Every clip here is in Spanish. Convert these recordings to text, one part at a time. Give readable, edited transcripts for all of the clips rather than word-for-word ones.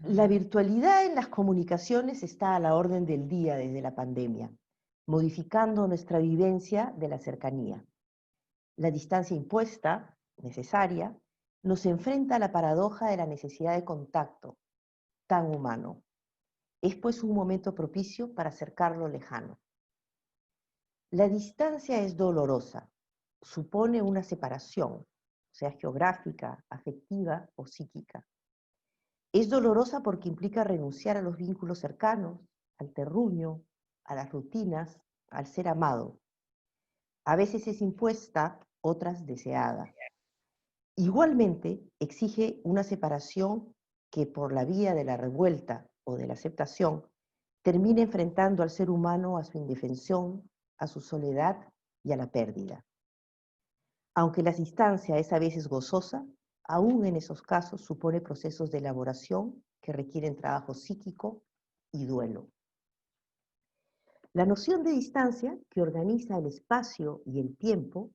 La virtualidad en las comunicaciones está a la orden del día desde la pandemia, modificando nuestra vivencia de la cercanía. La distancia impuesta, necesaria, nos enfrenta a la paradoja de la necesidad de contacto, tan humano. Es pues un momento propicio para acercar lo lejano. La distancia es dolorosa, supone una separación, sea geográfica, afectiva o psíquica. Es dolorosa porque implica renunciar a los vínculos cercanos, al terruño, a las rutinas, al ser amado. A veces es impuesta, otras deseada. Igualmente, exige una separación que por la vía de la revuelta o de la aceptación termina enfrentando al ser humano a su indefensión, a su soledad y a la pérdida. Aunque la distancia es a veces gozosa, aún en esos casos supone procesos de elaboración que requieren trabajo psíquico y duelo. La noción de distancia, que organiza el espacio y el tiempo,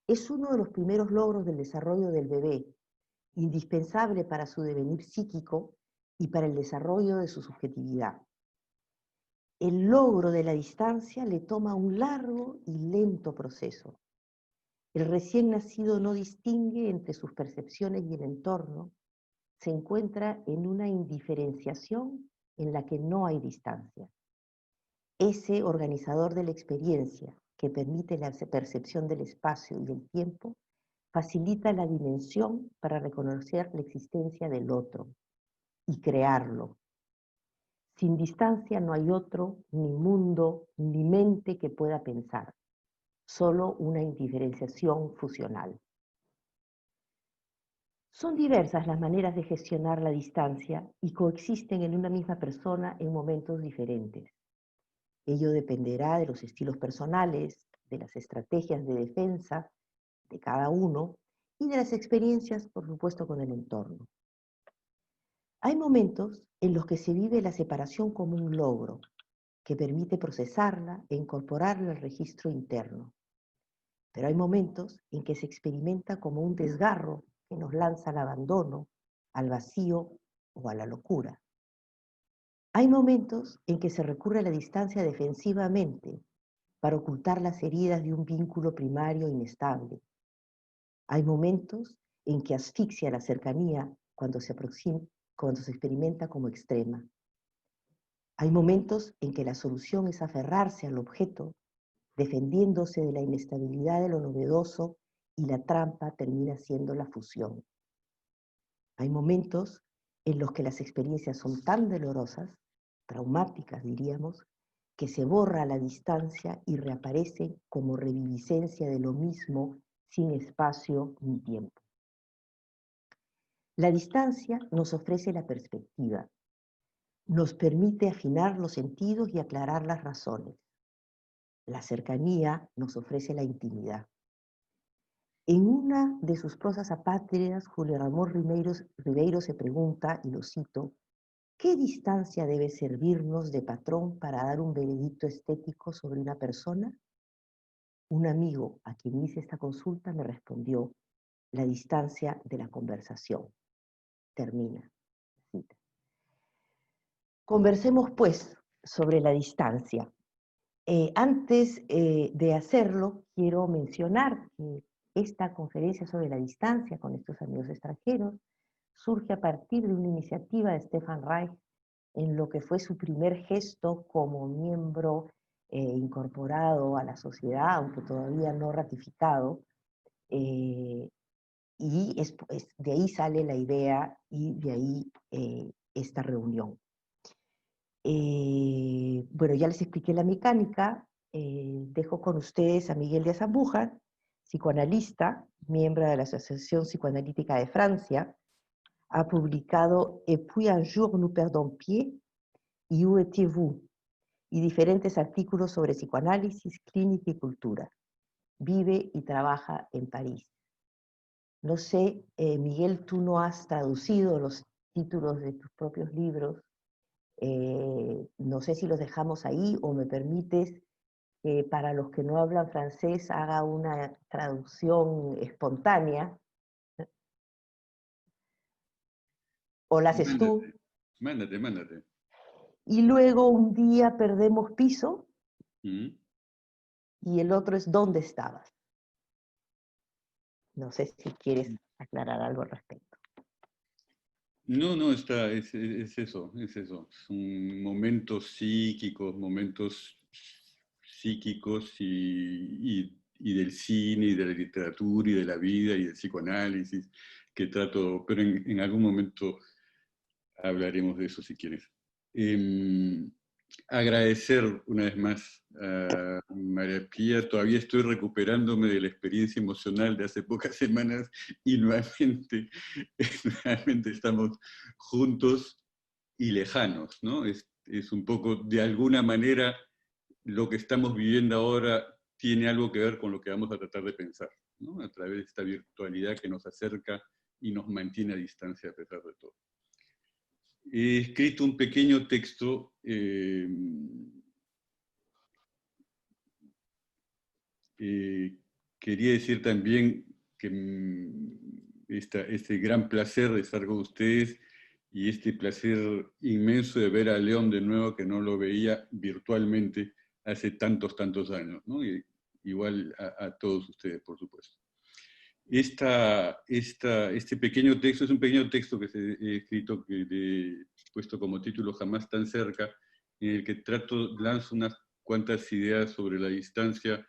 es uno de los primeros logros del desarrollo del bebé, indispensable para su devenir psíquico y para el desarrollo de su subjetividad. El logro de la distancia le toma un largo y lento proceso. El recién nacido no distingue entre sus percepciones y el entorno, se encuentra en una indiferenciación en la que no hay distancia. Ese organizador de la experiencia, que permite la percepción del espacio y del tiempo, facilita la dimensión para reconocer la existencia del otro y crearlo. Sin distancia no hay otro, ni mundo, ni mente que pueda pensar, solo una indiferenciación fusional. Son diversas las maneras de gestionar la distancia y coexisten en una misma persona en momentos diferentes. Ello dependerá de los estilos personales, de las estrategias de defensa de cada uno y de las experiencias, por supuesto, con el entorno. Hay momentos en los que se vive la separación como un logro, que permite procesarla e incorporarla al registro interno. Pero hay momentos en que se experimenta como un desgarro que nos lanza al abandono, al vacío o a la locura. Hay momentos en que se recurre a la distancia defensivamente para ocultar las heridas de un vínculo primario inestable. Hay momentos en que asfixia la cercanía cuando se experimenta como extrema. Hay momentos en que la solución es aferrarse al objeto, defendiéndose de la inestabilidad de lo novedoso, y la trampa termina siendo la fusión. Hay momentos en los que las experiencias son tan dolorosas, traumáticas diríamos, que se borra la distancia y reaparece como reviviscencia de lo mismo sin espacio ni tiempo. La distancia nos ofrece la perspectiva, nos permite afinar los sentidos y aclarar las razones. La cercanía nos ofrece la intimidad. En una de sus prosas apátridas, Julio Ramón Ribeiro se pregunta, y lo cito, ¿qué distancia debe servirnos de patrón para dar un veredicto estético sobre una persona? Un amigo a quien hice esta consulta me respondió, la distancia de la conversación. Termina la cita. Conversemos, pues, sobre la distancia. Antes de hacerlo, quiero mencionar que esta conferencia sobre la distancia con estos amigos extranjeros surge a partir de una iniciativa de Stefan Reich en lo que fue su primer gesto como miembro incorporado a la sociedad, aunque todavía no ratificado, y de ahí sale la idea y de ahí esta reunión. Bueno, ya les expliqué la mecánica, dejo con ustedes a Miguel de Azambuja, psicoanalista, miembro de la Asociación Psicoanalítica de Francia, ha publicado Et puis un jour nous perdons pied, y Où étiez-vous? Y diferentes artículos sobre psicoanálisis, clínica y cultura. Vive y trabaja en París. No sé, Miguel, tú no has traducido los títulos de tus propios libros. No sé si los dejamos ahí o me permites que para los que no hablan francés haga una traducción espontánea. ¿O la haces tú? Mándate, mándate. Y luego un día perdemos piso ¿Mm? y el otro es ¿dónde estabas? No sé si quieres aclarar algo al respecto. No, no, es eso, es eso. Son momentos psíquicos, momentos psíquicos y del cine, y de la literatura, y de la vida, y del psicoanálisis, que trato, pero en algún momento hablaremos de eso si quieres. Em, Agradecer una vez más a María Pía. Todavía estoy recuperándome de la experiencia emocional de hace pocas semanas y nuevamente, nuevamente estamos juntos y lejanos, ¿no? Es un poco, de alguna manera, lo que estamos viviendo ahora tiene algo que ver con lo que vamos a tratar de pensar, ¿no? A través de esta virtualidad que nos acerca y nos mantiene a distancia a pesar de todo. He escrito un pequeño texto quería decir también que este gran placer de estar con ustedes y este placer inmenso de ver a León de nuevo, que no lo veía virtualmente hace tantos, tantos años, ¿no? Igual a todos ustedes, por supuesto. Este pequeño texto es un pequeño texto que he escrito, que he puesto como título Jamás tan cerca, en el que lanzo unas cuantas ideas sobre la distancia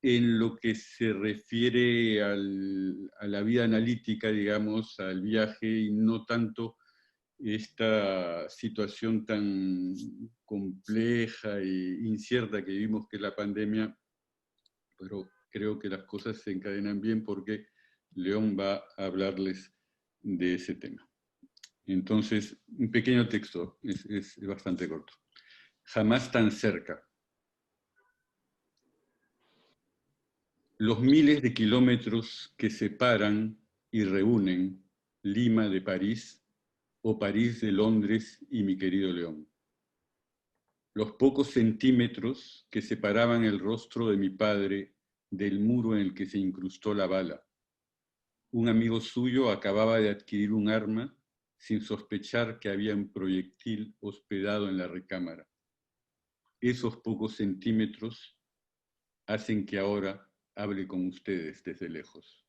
en lo que se refiere a la vida analítica, digamos, al viaje, y no tanto esta situación tan compleja e incierta que vivimos, que es la pandemia, pero creo que las cosas se encadenan bien porque León va a hablarles de ese tema. Entonces, un pequeño texto, es bastante corto. Jamás tan cerca. Los miles de kilómetros que separan y reúnen Lima de París o París de Londres y mi querido León. Los pocos centímetros que separaban el rostro de mi padre del muro en el que se incrustó la bala. Un amigo suyo acababa de adquirir un arma sin sospechar que había un proyectil hospedado en la recámara. Esos pocos centímetros hacen que ahora hable con ustedes desde lejos.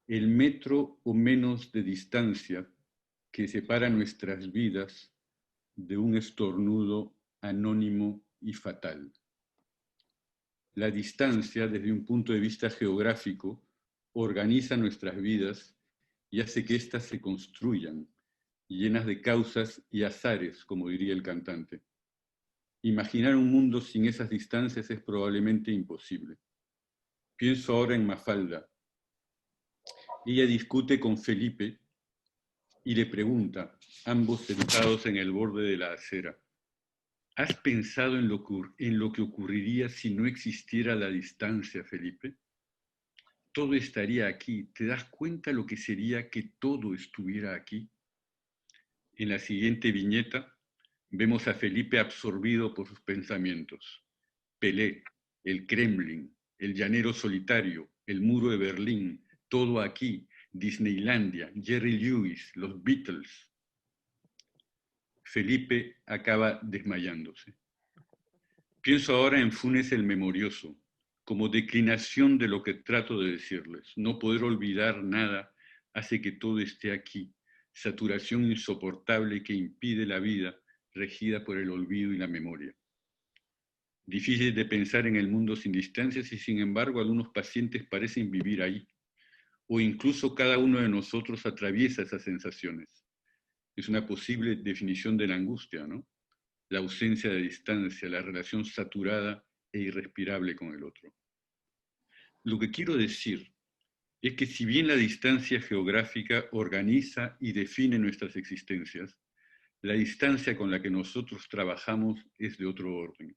El metro o menos de distancia que separa nuestras vidas de un estornudo anónimo y fatal. La distancia, desde un punto de vista geográfico, organiza nuestras vidas y hace que éstas se construyan, llenas de causas y azares, como diría el cantante. Imaginar un mundo sin esas distancias es probablemente imposible. Pienso ahora en Mafalda. Ella discute con Felipe y le pregunta, ambos sentados en el borde de la acera, ¿has pensado en lo que ocurriría si no existiera la distancia, Felipe? Todo estaría aquí. ¿Te das cuenta lo que sería que todo estuviera aquí? En la siguiente viñeta vemos a Felipe absorbido por sus pensamientos. Pelé, el Kremlin, el llanero solitario, el muro de Berlín, todo aquí, Disneylandia, Jerry Lewis, los Beatles. Felipe acaba desmayándose. Pienso ahora en Funes el Memorioso, como declinación de lo que trato de decirles. No poder olvidar nada hace que todo esté aquí, saturación insoportable que impide la vida regida por el olvido y la memoria. Difícil de pensar en el mundo sin distancias y sin embargo algunos pacientes parecen vivir ahí, o incluso cada uno de nosotros atraviesa esas sensaciones. Es una posible definición de la angustia, ¿no? La ausencia de distancia, la relación saturada e irrespirable con el otro. Lo que quiero decir es que si bien la distancia geográfica organiza y define nuestras existencias, la distancia con la que nosotros trabajamos es de otro orden.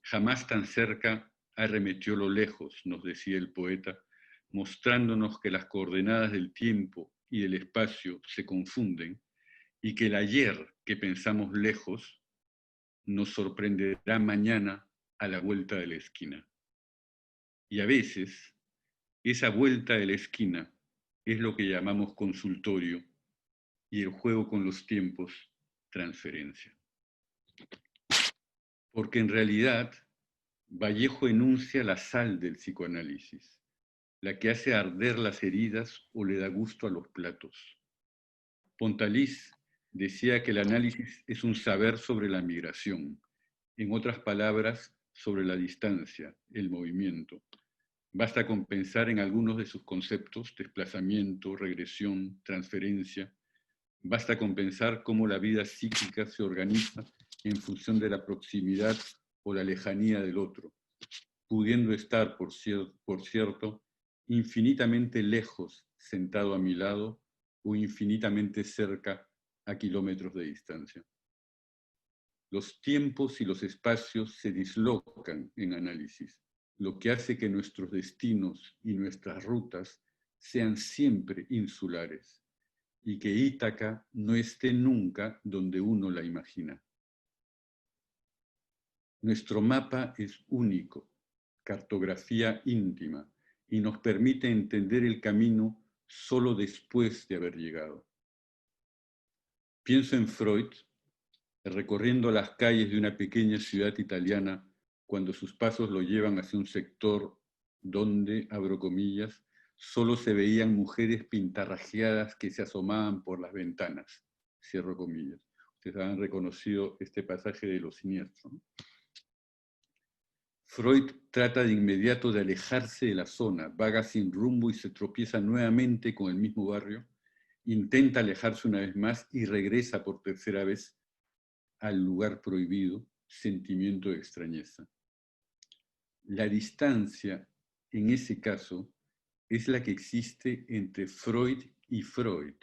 Jamás tan cerca arremetió lo lejos, nos decía el poeta, mostrándonos que las coordenadas del tiempo y del espacio se confunden y que el ayer que pensamos lejos nos sorprenderá mañana a la vuelta de la esquina. Y a veces, esa vuelta de la esquina es lo que llamamos consultorio y el juego con los tiempos, transferencia. Porque en realidad, Vallejo enuncia la sal del psicoanálisis, la que hace arder las heridas o le da gusto a los platos. Pontalís decía que el análisis es un saber sobre la migración, en otras palabras, sobre la distancia, el movimiento. Basta con pensar en algunos de sus conceptos, desplazamiento, regresión, transferencia. Basta con pensar cómo la vida psíquica se organiza en función de la proximidad o la lejanía del otro, pudiendo estar, por cierto, infinitamente lejos sentado a mi lado o infinitamente cerca a kilómetros de distancia. Los tiempos y los espacios se dislocan en análisis, lo que hace que nuestros destinos y nuestras rutas sean siempre insulares y que Ítaca no esté nunca donde uno la imagina. Nuestro mapa es único, cartografía íntima, y nos permite entender el camino solo después de haber llegado. Pienso en Freud, recorriendo las calles de una pequeña ciudad italiana cuando sus pasos lo llevan hacia un sector donde, abro comillas, solo se veían mujeres pintarrajeadas que se asomaban por las ventanas, cierro comillas. Ustedes han reconocido este pasaje de Lo Siniestro, ¿no? Freud trata de inmediato de alejarse de la zona, vaga sin rumbo y se tropieza nuevamente con el mismo barrio, intenta alejarse una vez más y regresa por tercera vez al lugar prohibido, sentimiento de extrañeza. La distancia, en ese caso, es la que existe entre Freud y Freud,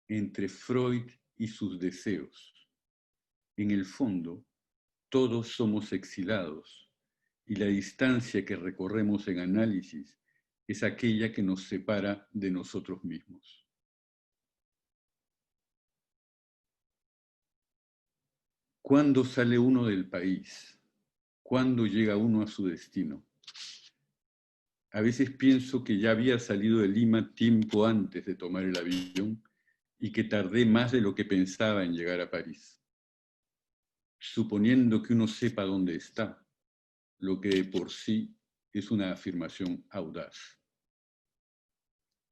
entre Freud y sus deseos. En el fondo, todos somos exilados, y la distancia que recorremos en análisis es aquella que nos separa de nosotros mismos. ¿Cuándo sale uno del país? ¿Cuándo llega uno a su destino? A veces pienso que ya había salido de Lima tiempo antes de tomar el avión y que tardé más de lo que pensaba en llegar a París. Suponiendo que uno sepa dónde está, lo que de por sí es una afirmación audaz.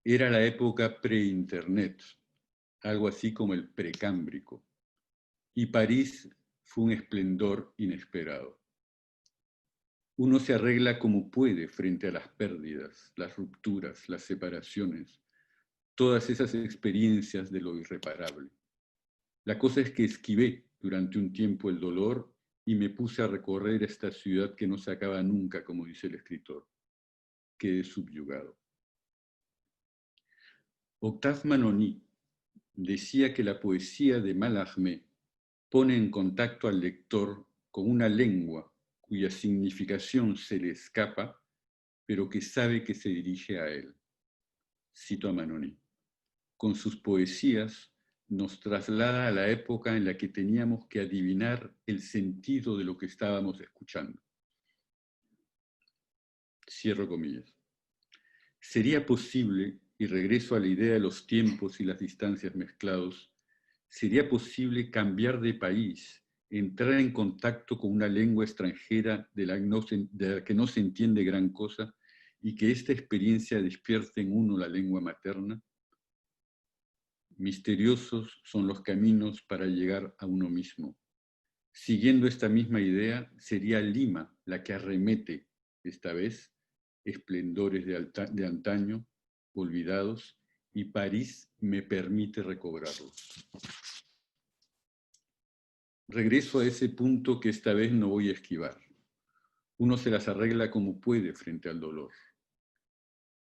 Era la época pre-internet, algo así como el precámbrico, y París fue un esplendor inesperado. Uno se arregla como puede frente a las pérdidas, las rupturas, las separaciones, todas esas experiencias de lo irreparable. La cosa es que esquivé durante un tiempo el dolor y me puse a recorrer esta ciudad que no se acaba nunca, como dice el escritor. Quedé subyugado. Octave Manoni decía que la poesía de Mallarmé pone en contacto al lector con una lengua cuya significación se le escapa, pero que sabe que se dirige a él. Cito a Manoni. Con sus poesías nos traslada a la época en la que teníamos que adivinar el sentido de lo que estábamos escuchando. Cierro comillas. ¿Sería posible, y regreso a la idea de los tiempos y las distancias mezclados, sería posible cambiar de país, entrar en contacto con una lengua extranjera de la que no se entiende gran cosa y que esta experiencia despierte en uno la lengua materna? Misteriosos son los caminos para llegar a uno mismo. Siguiendo esta misma idea, sería Lima la que arremete, esta vez, esplendores de antaño, olvidados, y París me permite recobrarlos. Regreso a ese punto que esta vez no voy a esquivar. Uno se las arregla como puede frente al dolor.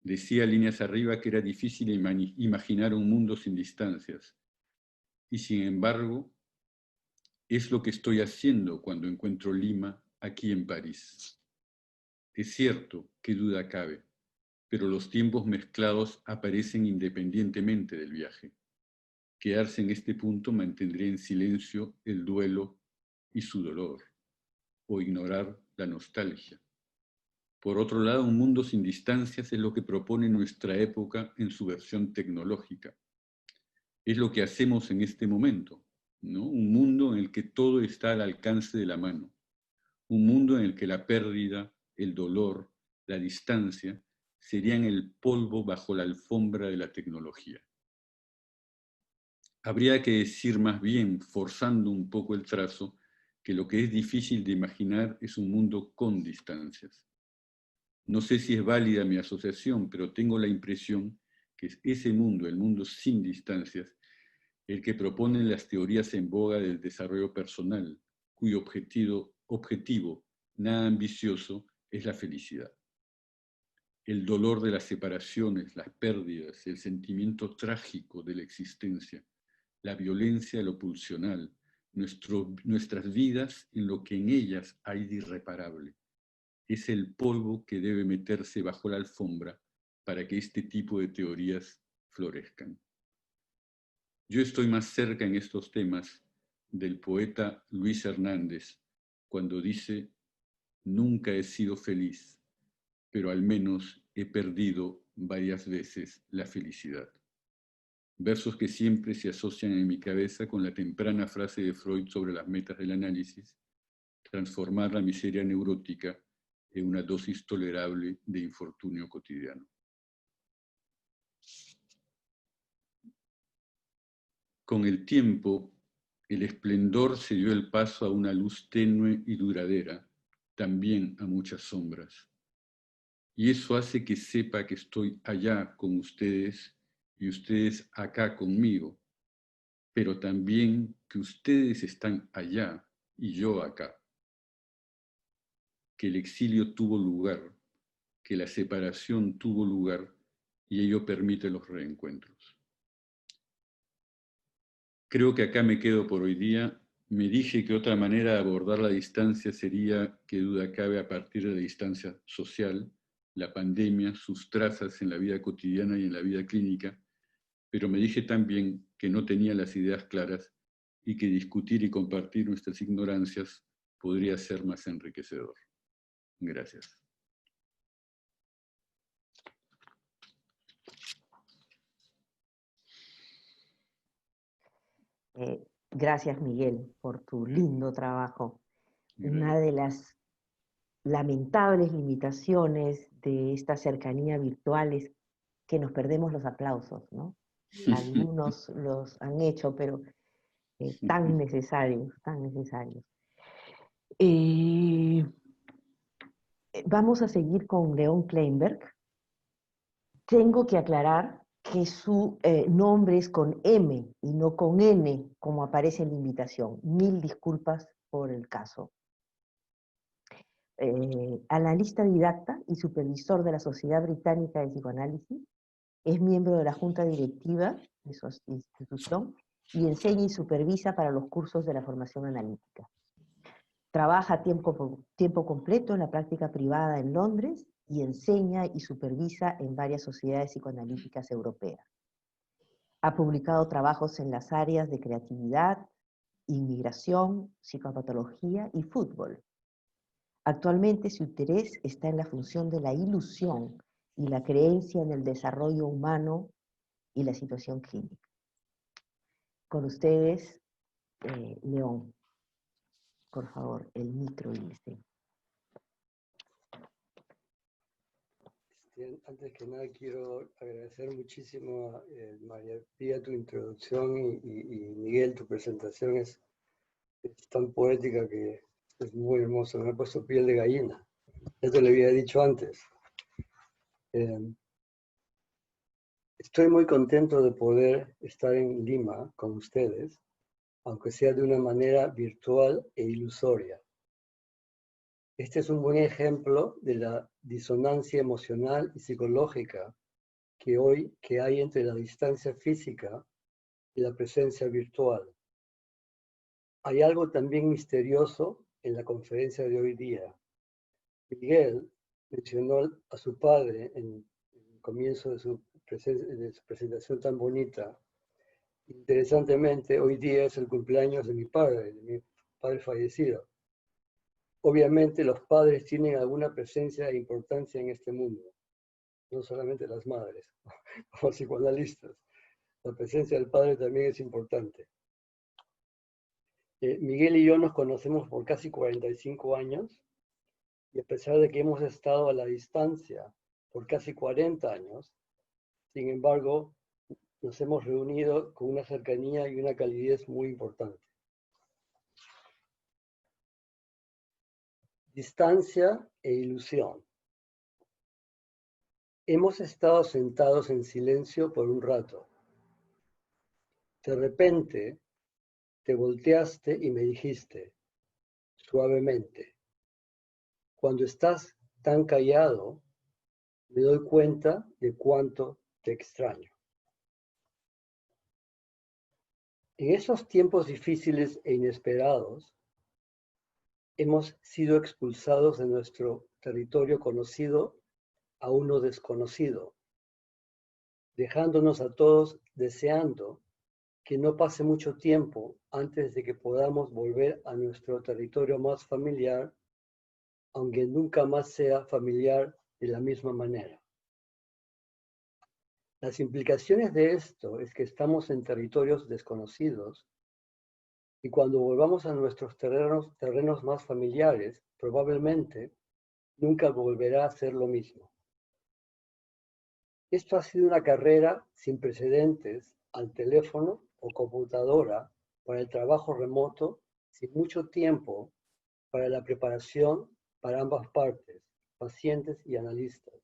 Decía líneas arriba que era difícil imaginar un mundo sin distancias. Y sin embargo, es lo que estoy haciendo cuando encuentro Lima aquí en París. Es cierto, qué duda cabe, pero los tiempos mezclados aparecen independientemente del viaje. Quedarse en este punto mantendría en silencio el duelo y su dolor, o ignorar la nostalgia. Por otro lado, un mundo sin distancias es lo que propone nuestra época en su versión tecnológica. Es lo que hacemos en este momento, ¿no? Un mundo en el que todo está al alcance de la mano. Un mundo en el que la pérdida, el dolor, la distancia serían el polvo bajo la alfombra de la tecnología. Habría que decir más bien, forzando un poco el trazo, que lo que es difícil de imaginar es un mundo con distancias. No sé si es válida mi asociación, pero tengo la impresión que es ese mundo, el mundo sin distancias, el que proponen las teorías en boga del desarrollo personal, cuyo objetivo nada ambicioso, es la felicidad. El dolor de las separaciones, las pérdidas, el sentimiento trágico de la existencia, la violencia de lo pulsional, nuestras vidas en lo que en ellas hay de irreparable. Es el polvo que debe meterse bajo la alfombra para que este tipo de teorías florezcan. Yo estoy más cerca en estos temas del poeta Luis Hernández, cuando dice: nunca he sido feliz, pero al menos he perdido varias veces la felicidad. Versos que siempre se asocian en mi cabeza con la temprana frase de Freud sobre las metas del análisis: transformar la miseria neurótica en una dosis tolerable de infortunio cotidiano. Con el tiempo, el esplendor se dio el paso a una luz tenue y duradera, también a muchas sombras. Y eso hace que sepa que estoy allá con ustedes y ustedes acá conmigo, pero también que ustedes están allá y yo acá. Que el exilio tuvo lugar, que la separación tuvo lugar y ello permite los reencuentros. Creo que acá me quedo por hoy día. Me dije que otra manera de abordar la distancia sería, qué duda cabe, a partir de la distancia social, la pandemia, sus trazas en la vida cotidiana y en la vida clínica, pero me dije también que no tenía las ideas claras y que discutir y compartir nuestras ignorancias podría ser más enriquecedor. Gracias. Gracias, Miguel, por tu lindo trabajo. Gracias. Una de las lamentables limitaciones de esta cercanía virtual es que nos perdemos los aplausos, ¿no? Algunos los han hecho, pero tan necesarios, tan necesarios. Vamos a seguir con León Kleinberg. Tengo que aclarar que su nombre es con M y no con N, como aparece en la invitación. Mil disculpas por el caso. Analista didacta y supervisor de la Sociedad Británica de Psicoanálisis, es miembro de la junta directiva de su institución y enseña y supervisa para los cursos de la formación analítica. Trabaja a tiempo completo en la práctica privada en Londres y enseña y supervisa en varias sociedades psicoanalíticas europeas. Ha publicado trabajos en las áreas de creatividad, inmigración, psicopatología y fútbol. Actualmente su interés está en la función de la ilusión y la creencia en el desarrollo humano y la situación clínica. Con ustedes, León. Por favor, el micro dice. Antes que nada quiero agradecer muchísimo a María Pía tu introducción y Miguel tu presentación es tan poética que es muy hermoso, me ha puesto piel de gallina. Esto le había dicho antes. Estoy muy contento de poder estar en Lima con ustedes, aunque sea de una manera virtual e ilusoria. Este es un buen ejemplo de la disonancia emocional y psicológica que hay entre la distancia física y la presencia virtual. Hay algo también misterioso en la conferencia de hoy día. Miguel mencionó a su padre en el comienzo de su presentación tan bonita. Interesantemente, hoy día es el cumpleaños de mi padre fallecido. Obviamente los padres tienen alguna presencia e importancia en este mundo, no solamente las madres, como psicoanalistas. La presencia del Padre también es importante. Miguel y yo nos conocemos por casi 45 años y a pesar de que hemos estado a la distancia por casi 40 años, sin embargo, nos hemos reunido con una cercanía y una calidez muy importante. Distancia e ilusión. Hemos estado sentados en silencio por un rato. De repente, te volteaste y me dijiste, suavemente, cuando estás tan callado, me doy cuenta de cuánto te extraño. En esos tiempos difíciles e inesperados, hemos sido expulsados de nuestro territorio conocido a uno desconocido, dejándonos a todos deseando que no pase mucho tiempo antes de que podamos volver a nuestro territorio más familiar, aunque nunca más sea familiar de la misma manera. Las implicaciones de esto es que estamos en territorios desconocidos y cuando volvamos a nuestros terrenos más familiares, probablemente nunca volverá a ser lo mismo. Esto ha sido una carrera sin precedentes al teléfono o computadora para el trabajo remoto, sin mucho tiempo para la preparación para ambas partes, pacientes y analistas,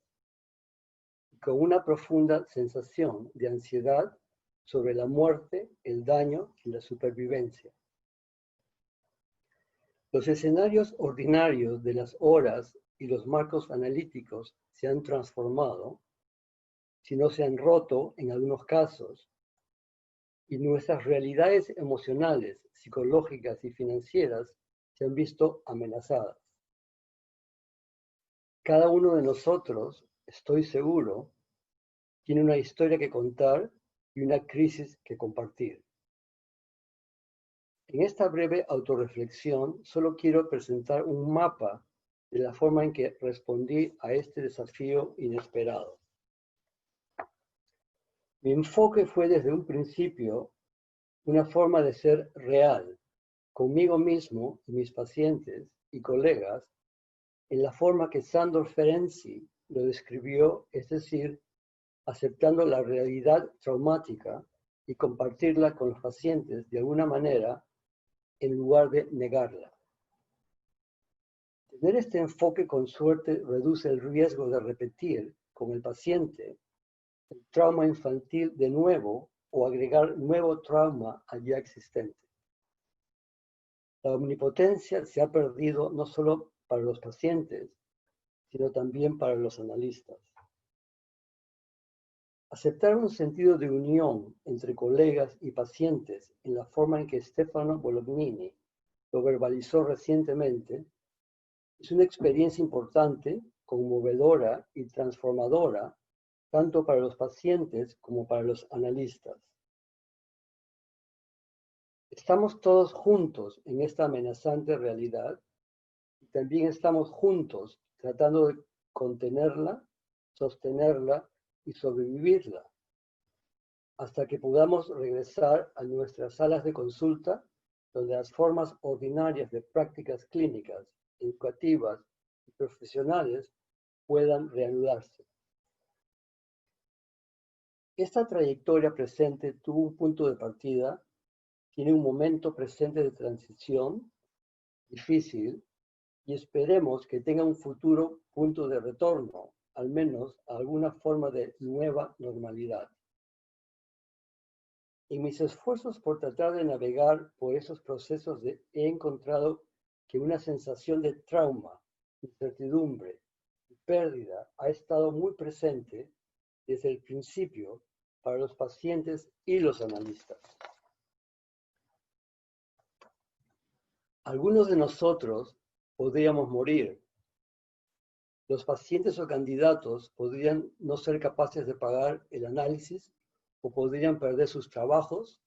y con una profunda sensación de ansiedad sobre la muerte, el daño y la supervivencia. Los escenarios ordinarios de las horas y los marcos analíticos se han transformado, si no se han roto en algunos casos, y nuestras realidades emocionales, psicológicas y financieras se han visto amenazadas. Cada uno de nosotros, estoy seguro, tiene una historia que contar y una crisis que compartir. En esta breve autorreflexión, solo quiero presentar un mapa de la forma en que respondí a este desafío inesperado. Mi enfoque fue desde un principio una forma de ser real, conmigo mismo y mis pacientes y colegas, en la forma que Sándor Ferenczi lo describió, es decir, aceptando la realidad traumática y compartirla con los pacientes de alguna manera en lugar de negarla. Tener este enfoque con suerte reduce el riesgo de repetir con el paciente el trauma infantil de nuevo o agregar nuevo trauma al ya existente. La omnipotencia se ha perdido no solo para los pacientes, sino también para los analistas. Aceptar un sentido de unión entre colegas y pacientes en la forma en que Stefano Bolognini lo verbalizó recientemente es una experiencia importante, conmovedora y transformadora, tanto para los pacientes como para los analistas. Estamos todos juntos en esta amenazante realidad y también estamos juntos tratando de contenerla, sostenerla y sobrevivirla, hasta que podamos regresar a nuestras salas de consulta, donde las formas ordinarias de prácticas clínicas, educativas y profesionales puedan reanudarse. Esta trayectoria presente tuvo un punto de partida, tiene un momento presente de transición difícil y esperemos que tenga un futuro punto de retorno, al menos a alguna forma de nueva normalidad. En mis esfuerzos por tratar de navegar por esos procesos he encontrado que una sensación de trauma, incertidumbre y pérdida ha estado muy presente desde el principio para los pacientes y los analistas. Algunos de nosotros podríamos morir. Los pacientes o candidatos podrían no ser capaces de pagar el análisis o podrían perder sus trabajos,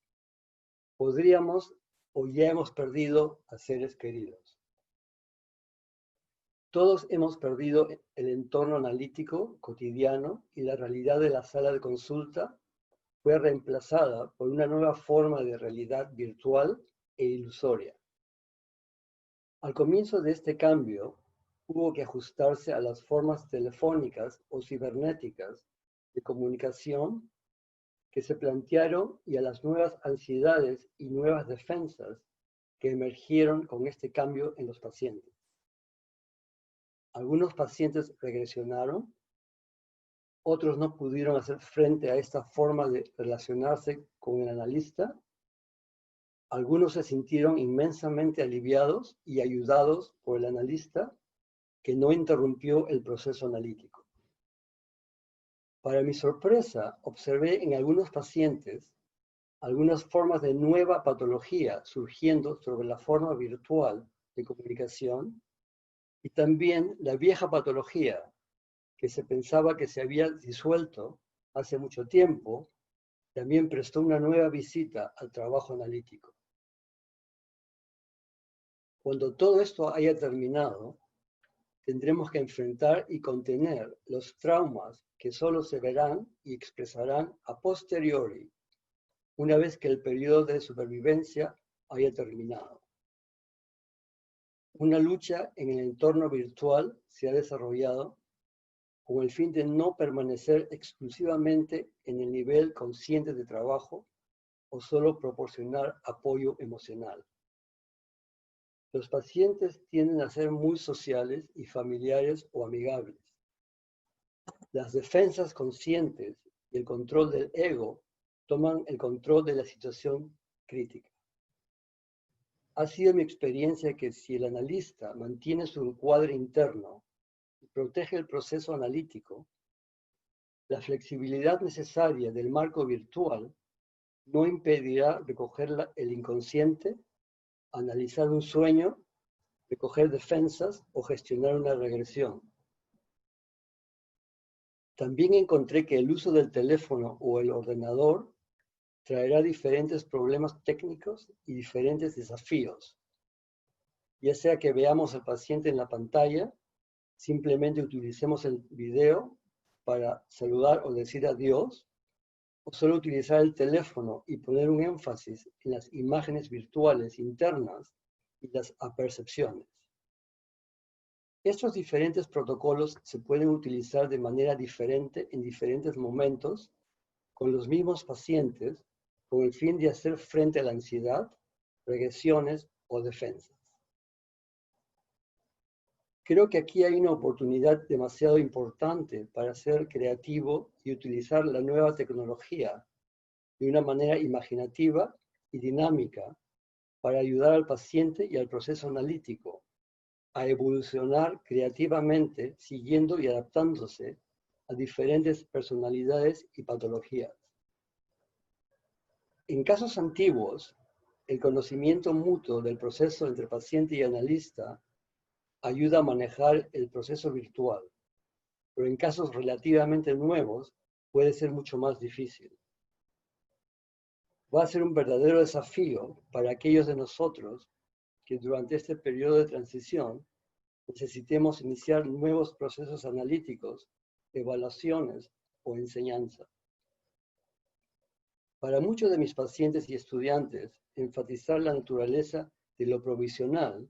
podríamos o ya hemos perdido a seres queridos. Todos hemos perdido el entorno analítico cotidiano y la realidad de la sala de consulta fue reemplazada por una nueva forma de realidad virtual e ilusoria. Al comienzo de este cambio, hubo que ajustarse a las formas telefónicas o cibernéticas de comunicación que se plantearon y a las nuevas ansiedades y nuevas defensas que emergieron con este cambio en los pacientes. Algunos pacientes regresionaron, otros no pudieron hacer frente a esta forma de relacionarse con el analista. Algunos se sintieron inmensamente aliviados y ayudados por el analista que no interrumpió el proceso analítico. Para mi sorpresa, observé en algunos pacientes algunas formas de nueva patología surgiendo sobre la forma virtual de comunicación y también la vieja patología que se pensaba que se había disuelto hace mucho tiempo, también prestó una nueva visita al trabajo analítico. Cuando todo esto haya terminado, tendremos que enfrentar y contener los traumas que solo se verán y expresarán a posteriori, una vez que el periodo de supervivencia haya terminado. Una lucha en el entorno virtual se ha desarrollado con el fin de no permanecer exclusivamente en el nivel consciente de trabajo o solo proporcionar apoyo emocional. Los pacientes tienden a ser muy sociales y familiares o amigables. Las defensas conscientes y el control del ego toman el control de la situación crítica. Ha sido mi experiencia que si el analista mantiene su encuadre interno y protege el proceso analítico, la flexibilidad necesaria del marco virtual no impedirá recoger el inconsciente, analizar un sueño, recoger defensas o gestionar una regresión. También encontré que el uso del teléfono o el ordenador traerá diferentes problemas técnicos y diferentes desafíos. Ya sea que veamos al paciente en la pantalla, simplemente utilicemos el video para saludar o decir adiós, o solo utilizar el teléfono y poner un énfasis en las imágenes virtuales internas y las apercepciones. Estos diferentes protocolos se pueden utilizar de manera diferente en diferentes momentos con los mismos pacientes con el fin de hacer frente a la ansiedad, regresiones o defensas. Creo que aquí hay una oportunidad demasiado importante para ser creativo y utilizar la nueva tecnología de una manera imaginativa y dinámica para ayudar al paciente y al proceso analítico a evolucionar creativamente siguiendo y adaptándose a diferentes personalidades y patologías. En casos antiguos, el conocimiento mutuo del proceso entre paciente y analista ayuda a manejar el proceso virtual, pero en casos relativamente nuevos puede ser mucho más difícil. Va a ser un verdadero desafío para aquellos de nosotros que durante este periodo de transición necesitemos iniciar nuevos procesos analíticos, evaluaciones o enseñanza. Para muchos de mis pacientes y estudiantes, enfatizar la naturaleza de lo provisional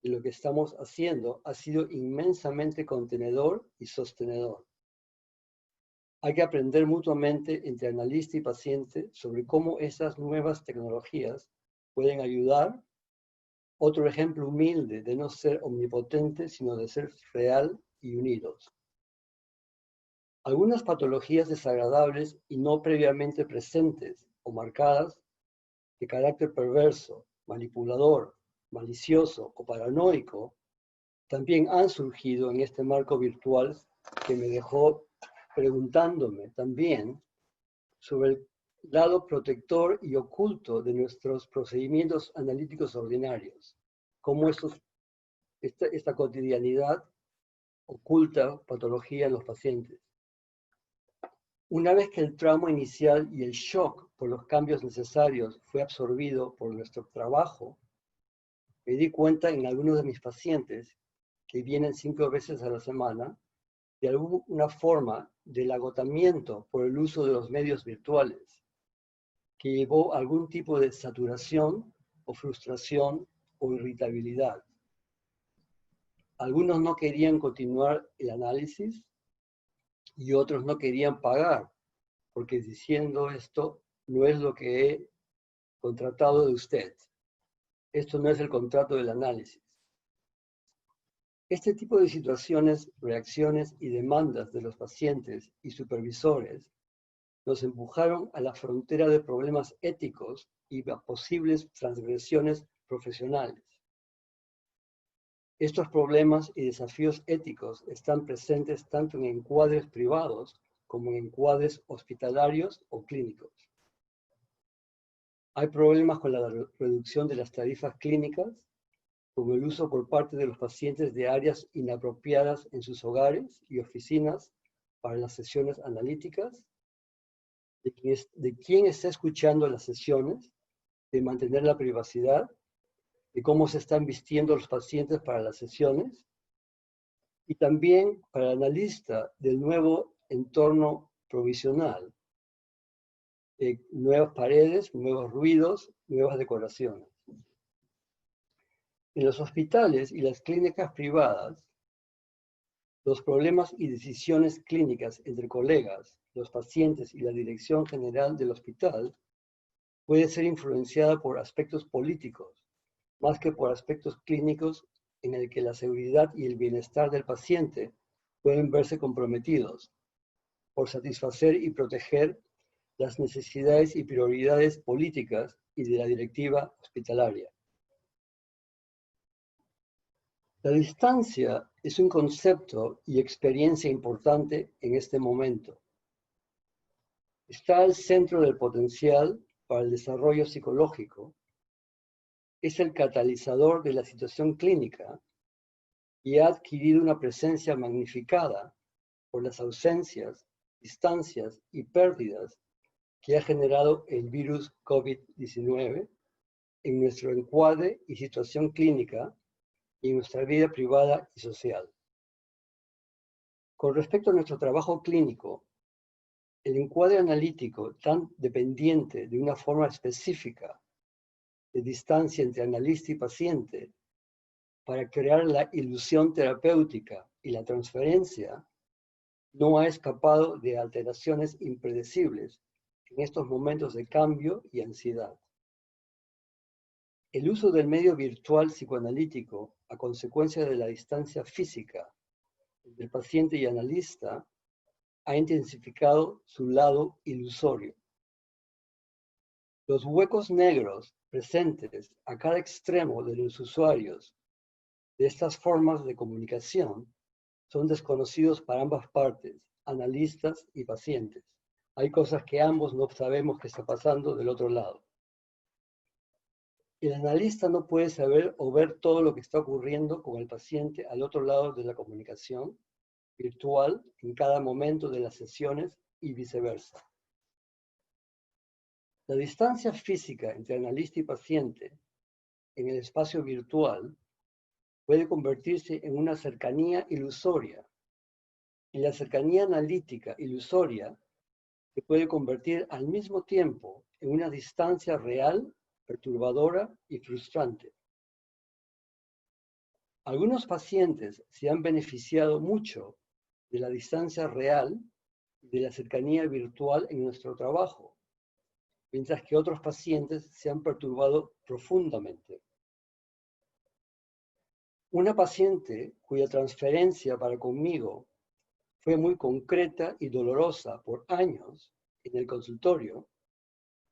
de lo que estamos haciendo ha sido inmensamente contenedor y sostenedor. Hay que aprender mutuamente entre analista y paciente sobre cómo esas nuevas tecnologías pueden ayudar. Otro ejemplo humilde de no ser omnipotente, sino de ser real y unidos. Algunas patologías desagradables y no previamente presentes o marcadas de carácter perverso, manipulador, malicioso o paranoico también han surgido en este marco virtual que me dejó preguntándome también sobre el lado protector y oculto de nuestros procedimientos analíticos ordinarios, cómo esta cotidianidad oculta patología en los pacientes. Una vez que el trauma inicial y el shock por los cambios necesarios fue absorbido por nuestro trabajo, me di cuenta en algunos de mis pacientes que vienen 5 veces a la semana de alguna forma del agotamiento por el uso de los medios virtuales, que llevó a algún tipo de saturación o frustración o irritabilidad. Algunos no querían continuar el análisis y otros no querían pagar, porque diciendo esto no es lo que he contratado de usted. Esto no es el contrato del análisis. Este tipo de situaciones, reacciones y demandas de los pacientes y supervisores nos empujaron a la frontera de problemas éticos y a posibles transgresiones profesionales. Estos problemas y desafíos éticos están presentes tanto en encuadres privados como en encuadres hospitalarios o clínicos. Hay problemas con la reducción de las tarifas clínicas, con el uso por parte de los pacientes de áreas inapropiadas en sus hogares y oficinas para las sesiones analíticas, de quién está escuchando las sesiones, de mantener la privacidad, de cómo se están vistiendo los pacientes para las sesiones, y también para el analista del nuevo entorno provisional, nuevas paredes, nuevos ruidos, nuevas decoraciones. En los hospitales y las clínicas privadas, los problemas y decisiones clínicas entre colegas, los pacientes y la dirección general del hospital puede ser influenciada por aspectos políticos, más que por aspectos clínicos en el que la seguridad y el bienestar del paciente pueden verse comprometidos por satisfacer y proteger las necesidades y prioridades políticas y de la directiva hospitalaria. La distancia es un concepto y experiencia importante en este momento. Está al centro del potencial para el desarrollo psicológico, es el catalizador de la situación clínica y ha adquirido una presencia magnificada por las ausencias, distancias y pérdidas que ha generado el virus COVID-19 en nuestro encuadre y situación clínica y en nuestra vida privada y social. Con respecto a nuestro trabajo clínico, el encuadre analítico tan dependiente de una forma específica de distancia entre analista y paciente para crear la ilusión terapéutica y la transferencia no ha escapado de alteraciones impredecibles en estos momentos de cambio y ansiedad. El uso del medio virtual psicoanalítico a consecuencia de la distancia física entre paciente y analista ha intensificado su lado ilusorio. Los huecos negros presentes a cada extremo de los usuarios de estas formas de comunicación son desconocidos para ambas partes, analistas y pacientes. Hay cosas que ambos no sabemos qué está pasando del otro lado. El analista no puede saber o ver todo lo que está ocurriendo con el paciente al otro lado de la comunicación virtual en cada momento de las sesiones y viceversa. La distancia física entre analista y paciente en el espacio virtual puede convertirse en una cercanía ilusoria. Y la cercanía analítica ilusoria se puede convertir al mismo tiempo en una distancia real, perturbadora y frustrante. Algunos pacientes se han beneficiado mucho de la distancia real y de la cercanía virtual en nuestro trabajo, mientras que otros pacientes se han perturbado profundamente. Una paciente cuya transferencia para conmigo fue muy concreta y dolorosa por años en el consultorio,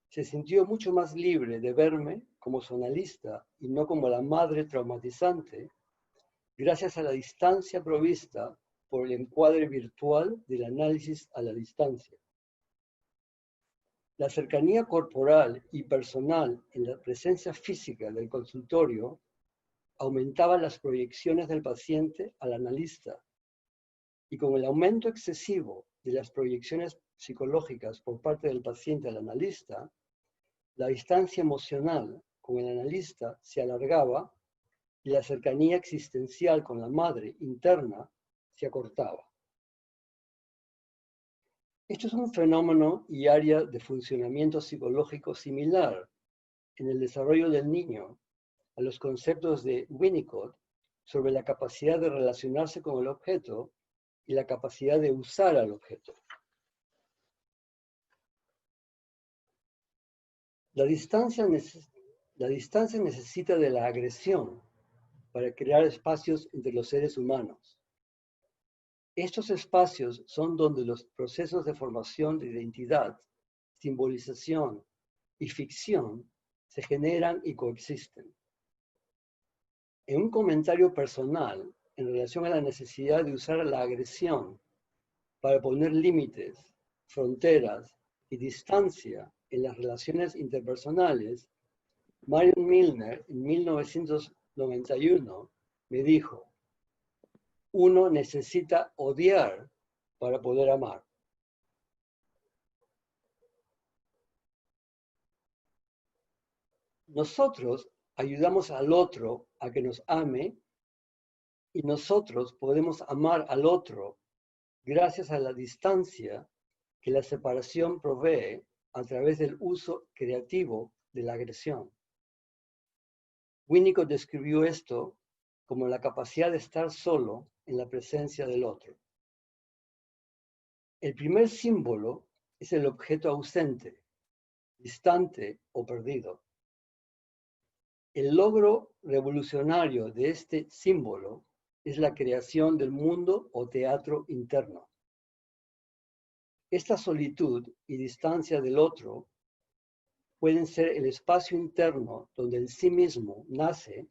se sintió mucho más libre de verme como su analista y no como la madre traumatizante, gracias a la distancia provista por el encuadre virtual del análisis a la distancia. La cercanía corporal y personal en la presencia física del consultorio aumentaba las proyecciones del paciente al analista, y con el aumento excesivo de las proyecciones psicológicas por parte del paciente al analista, la distancia emocional con el analista se alargaba y la cercanía existencial con la madre interna se acortaba. Esto es un fenómeno y área de funcionamiento psicológico similar en el desarrollo del niño a los conceptos de Winnicott sobre la capacidad de relacionarse con el objeto y la capacidad de usar al objeto. La distancia necesita de la agresión para crear espacios entre los seres humanos. Estos espacios son donde los procesos de formación de identidad, simbolización y ficción se generan y coexisten. En un comentario personal en relación a la necesidad de usar la agresión para poner límites, fronteras y distancia en las relaciones interpersonales, Marion Milner en 1991 me dijo: uno necesita odiar para poder amar. Nosotros ayudamos al otro a que nos ame y nosotros podemos amar al otro gracias a la distancia que la separación provee a través del uso creativo de la agresión. Winnicott describió esto como la capacidad de estar solo en la presencia del otro. El primer símbolo es el objeto ausente, distante o perdido. El logro revolucionario de este símbolo es la creación del mundo o teatro interno. Esta solitud y distancia del otro pueden ser el espacio interno donde el sí mismo nace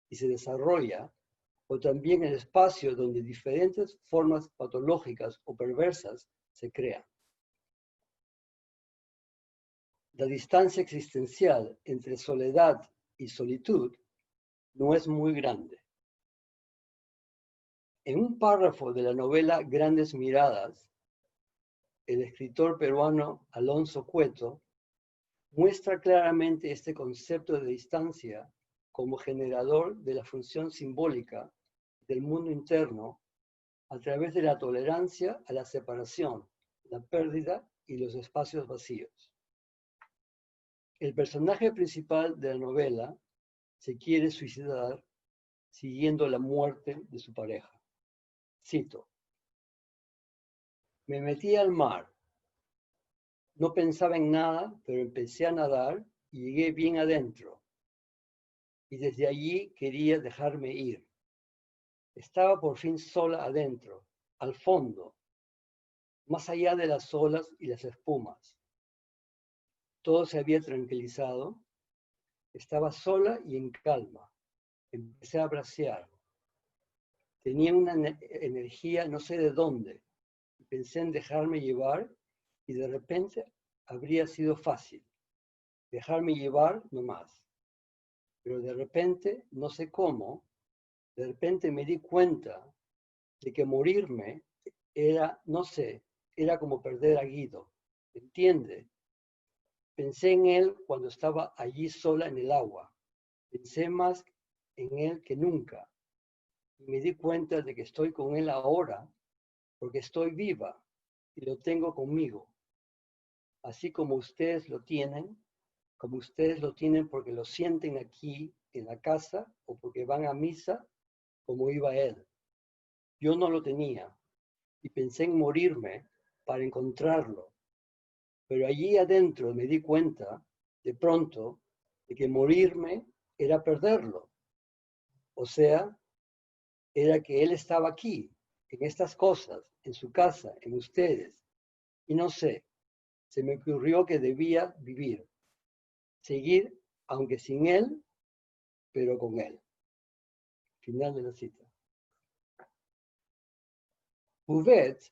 y se desarrolla, o también el espacio donde diferentes formas patológicas o perversas se crean. La distancia existencial entre soledad y solitud no es muy grande. En un párrafo de la novela Grandes Miradas, el escritor peruano Alonso Cueto muestra claramente este concepto de distancia como generador de la función simbólica del mundo interno a través de la tolerancia a la separación, la pérdida y los espacios vacíos. El personaje principal de la novela se quiere suicidar siguiendo la muerte de su pareja. Cito: me metí al mar. No pensaba en nada, pero empecé a nadar y llegué bien adentro. Y desde allí quería dejarme ir. Estaba por fin sola adentro, al fondo, más allá de las olas y las espumas. Todo se había tranquilizado. Estaba sola y en calma. Empecé a bracear. Tenía una energía no sé de dónde. Pensé en dejarme llevar y de repente habría sido fácil. Dejarme llevar nomás. Pero de repente, no sé cómo, de repente me di cuenta de que morirme era, no sé, era como perder a Guido. ¿Entiende? Pensé en él cuando estaba allí sola en el agua. Pensé más en él que nunca. Y me di cuenta de que estoy con él ahora porque estoy viva y lo tengo conmigo. Así como ustedes lo tienen porque lo sienten aquí en la casa o porque van a misa como iba él. Yo no lo tenía y pensé en morirme para encontrarlo. Pero allí adentro me di cuenta, de pronto, de que morirme era perderlo. O sea, era que él estaba aquí, en estas cosas, en su casa, en ustedes. Y no sé, se me ocurrió que debía vivir, seguir, aunque sin él, pero con él. Final de la cita. Bouvet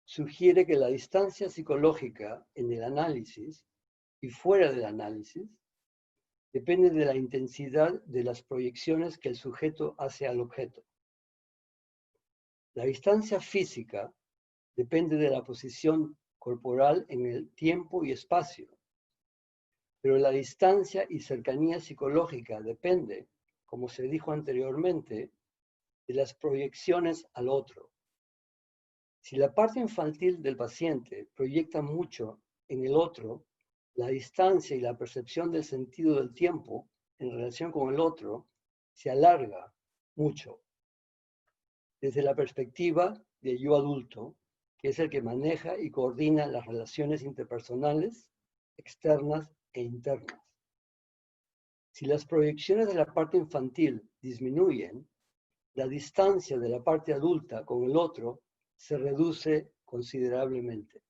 sugiere que la distancia psicológica en el análisis y fuera del análisis depende de la intensidad de las proyecciones que el sujeto hace al objeto. La distancia física depende de la posición corporal en el tiempo y espacio, pero la distancia y cercanía psicológica depende, como se dijo anteriormente, de las proyecciones al otro. Si la parte infantil del paciente proyecta mucho en el otro, la distancia y la percepción del sentido del tiempo en relación con el otro se alarga mucho desde la perspectiva del yo adulto, que es el que maneja y coordina las relaciones interpersonales, externas e internas. Si las proyecciones de la parte infantil disminuyen, la distancia de la parte adulta con el otro se reduce considerablemente.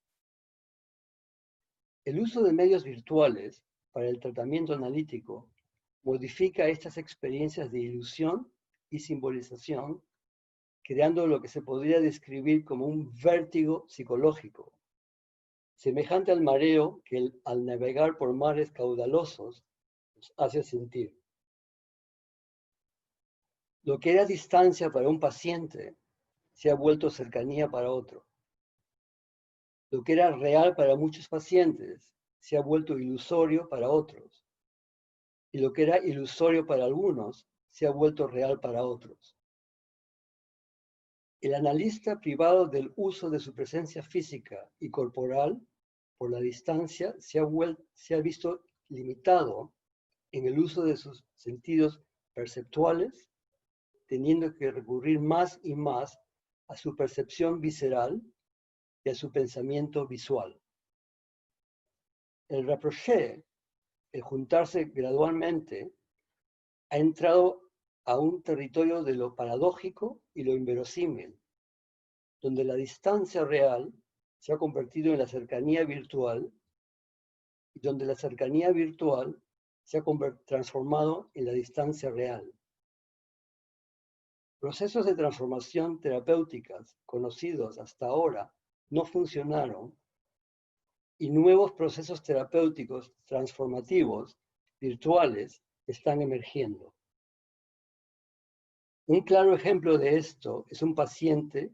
El uso de medios virtuales para el tratamiento analítico modifica estas experiencias de ilusión y simbolización, creando lo que se podría describir como un vértigo psicológico, semejante al mareo que al navegar por mares caudalosos nos hace sentir. Lo que era distancia para un paciente se ha vuelto cercanía para otro. Lo que era real para muchos pacientes se ha vuelto ilusorio para otros. Y lo que era ilusorio para algunos se ha vuelto real para otros. El analista privado del uso de su presencia física y corporal por la distancia se ha visto limitado en el uso de sus sentidos perceptuales, teniendo que recurrir más y más a su percepción visceral y a su pensamiento visual. El rapproché, el juntarse gradualmente, ha entrado a un territorio de lo paradójico y lo inverosímil, donde la distancia real se ha convertido en la cercanía virtual y donde la cercanía virtual se ha transformado en la distancia real. Procesos de transformación terapéuticas conocidos hasta ahora no funcionaron y nuevos procesos terapéuticos transformativos virtuales están emergiendo. Un claro ejemplo de esto es un paciente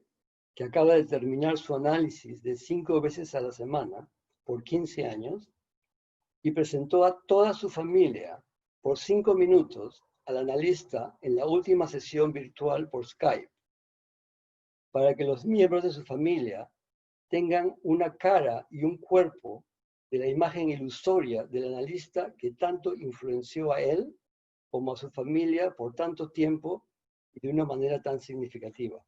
que acaba de terminar su análisis de 5 veces a la semana por 15 años y presentó a toda su familia por 5 minutos al analista en la última sesión virtual por Skype, para que los miembros de su familia tengan una cara y un cuerpo de la imagen ilusoria del analista que tanto influenció a él como a su familia por tanto tiempo y de una manera tan significativa.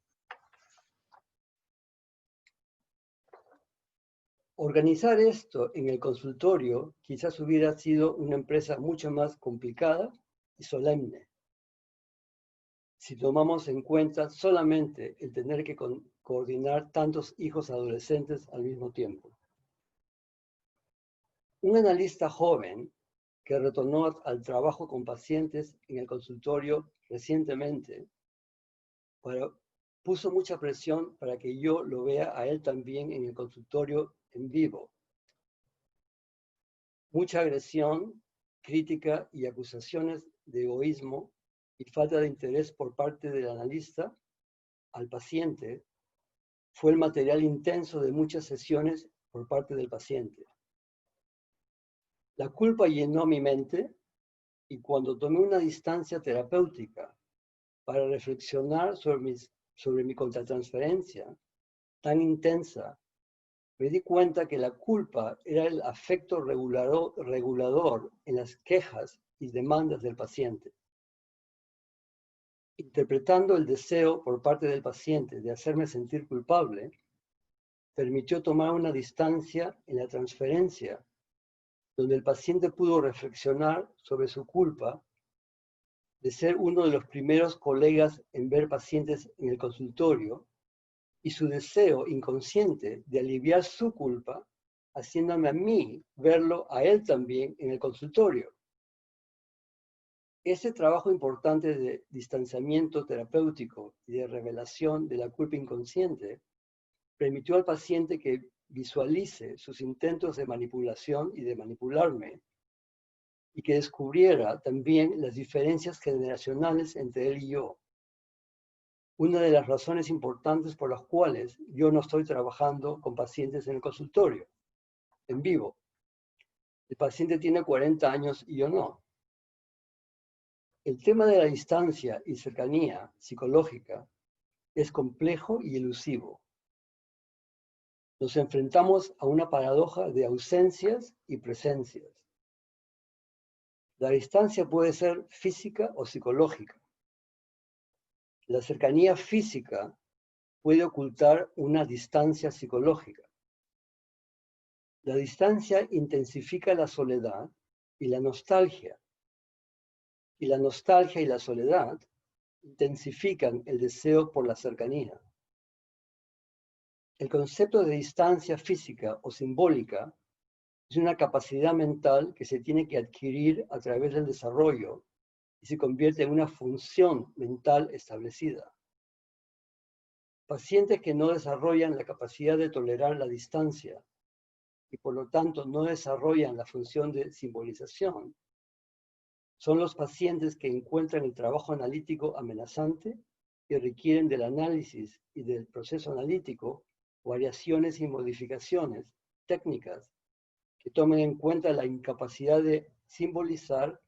Organizar esto en el consultorio quizás hubiera sido una empresa mucho más complicada y solemne, si tomamos en cuenta solamente el tener que coordinar tantos hijos adolescentes al mismo tiempo. Un analista joven que retornó al trabajo con pacientes en el consultorio recientemente, puso mucha presión para que yo lo vea a él también en el consultorio en vivo. Mucha agresión, crítica y acusaciones de egoísmo y falta de interés por parte del analista al paciente fue el material intenso de muchas sesiones por parte del paciente. La culpa llenó mi mente y cuando tomé una distancia terapéutica para reflexionar sobre mi contratransferencia tan intensa, me di cuenta que la culpa era el afecto regulador en las quejas y demandas del paciente. Interpretando el deseo por parte del paciente de hacerme sentir culpable, permitió tomar una distancia en la transferencia, donde el paciente pudo reflexionar sobre su culpa de ser uno de los primeros colegas en ver pacientes en el consultorio y su deseo inconsciente de aliviar su culpa, haciéndome a mí verlo a él también en el consultorio. Ese trabajo importante de distanciamiento terapéutico y de revelación de la culpa inconsciente permitió al paciente que visualice sus intentos de manipulación y de manipularme y que descubriera también las diferencias generacionales entre él y yo. Una de las razones importantes por las cuales yo no estoy trabajando con pacientes en el consultorio, en vivo. El paciente tiene 40 años y yo no. El tema de la distancia y cercanía psicológica es complejo y elusivo. Nos enfrentamos a una paradoja de ausencias y presencias. La distancia puede ser física o psicológica. La cercanía física puede ocultar una distancia psicológica. La distancia intensifica la soledad y la nostalgia. Y la nostalgia y la soledad intensifican el deseo por la cercanía. El concepto de distancia física o simbólica es una capacidad mental que se tiene que adquirir a través del desarrollo y se convierte en una función mental establecida. Pacientes que no desarrollan la capacidad de tolerar la distancia y por lo tanto no desarrollan la función de simbolización, son los pacientes que encuentran el trabajo analítico amenazante y requieren del análisis y del proceso analítico variaciones y modificaciones técnicas que tomen en cuenta la incapacidad de simbolizar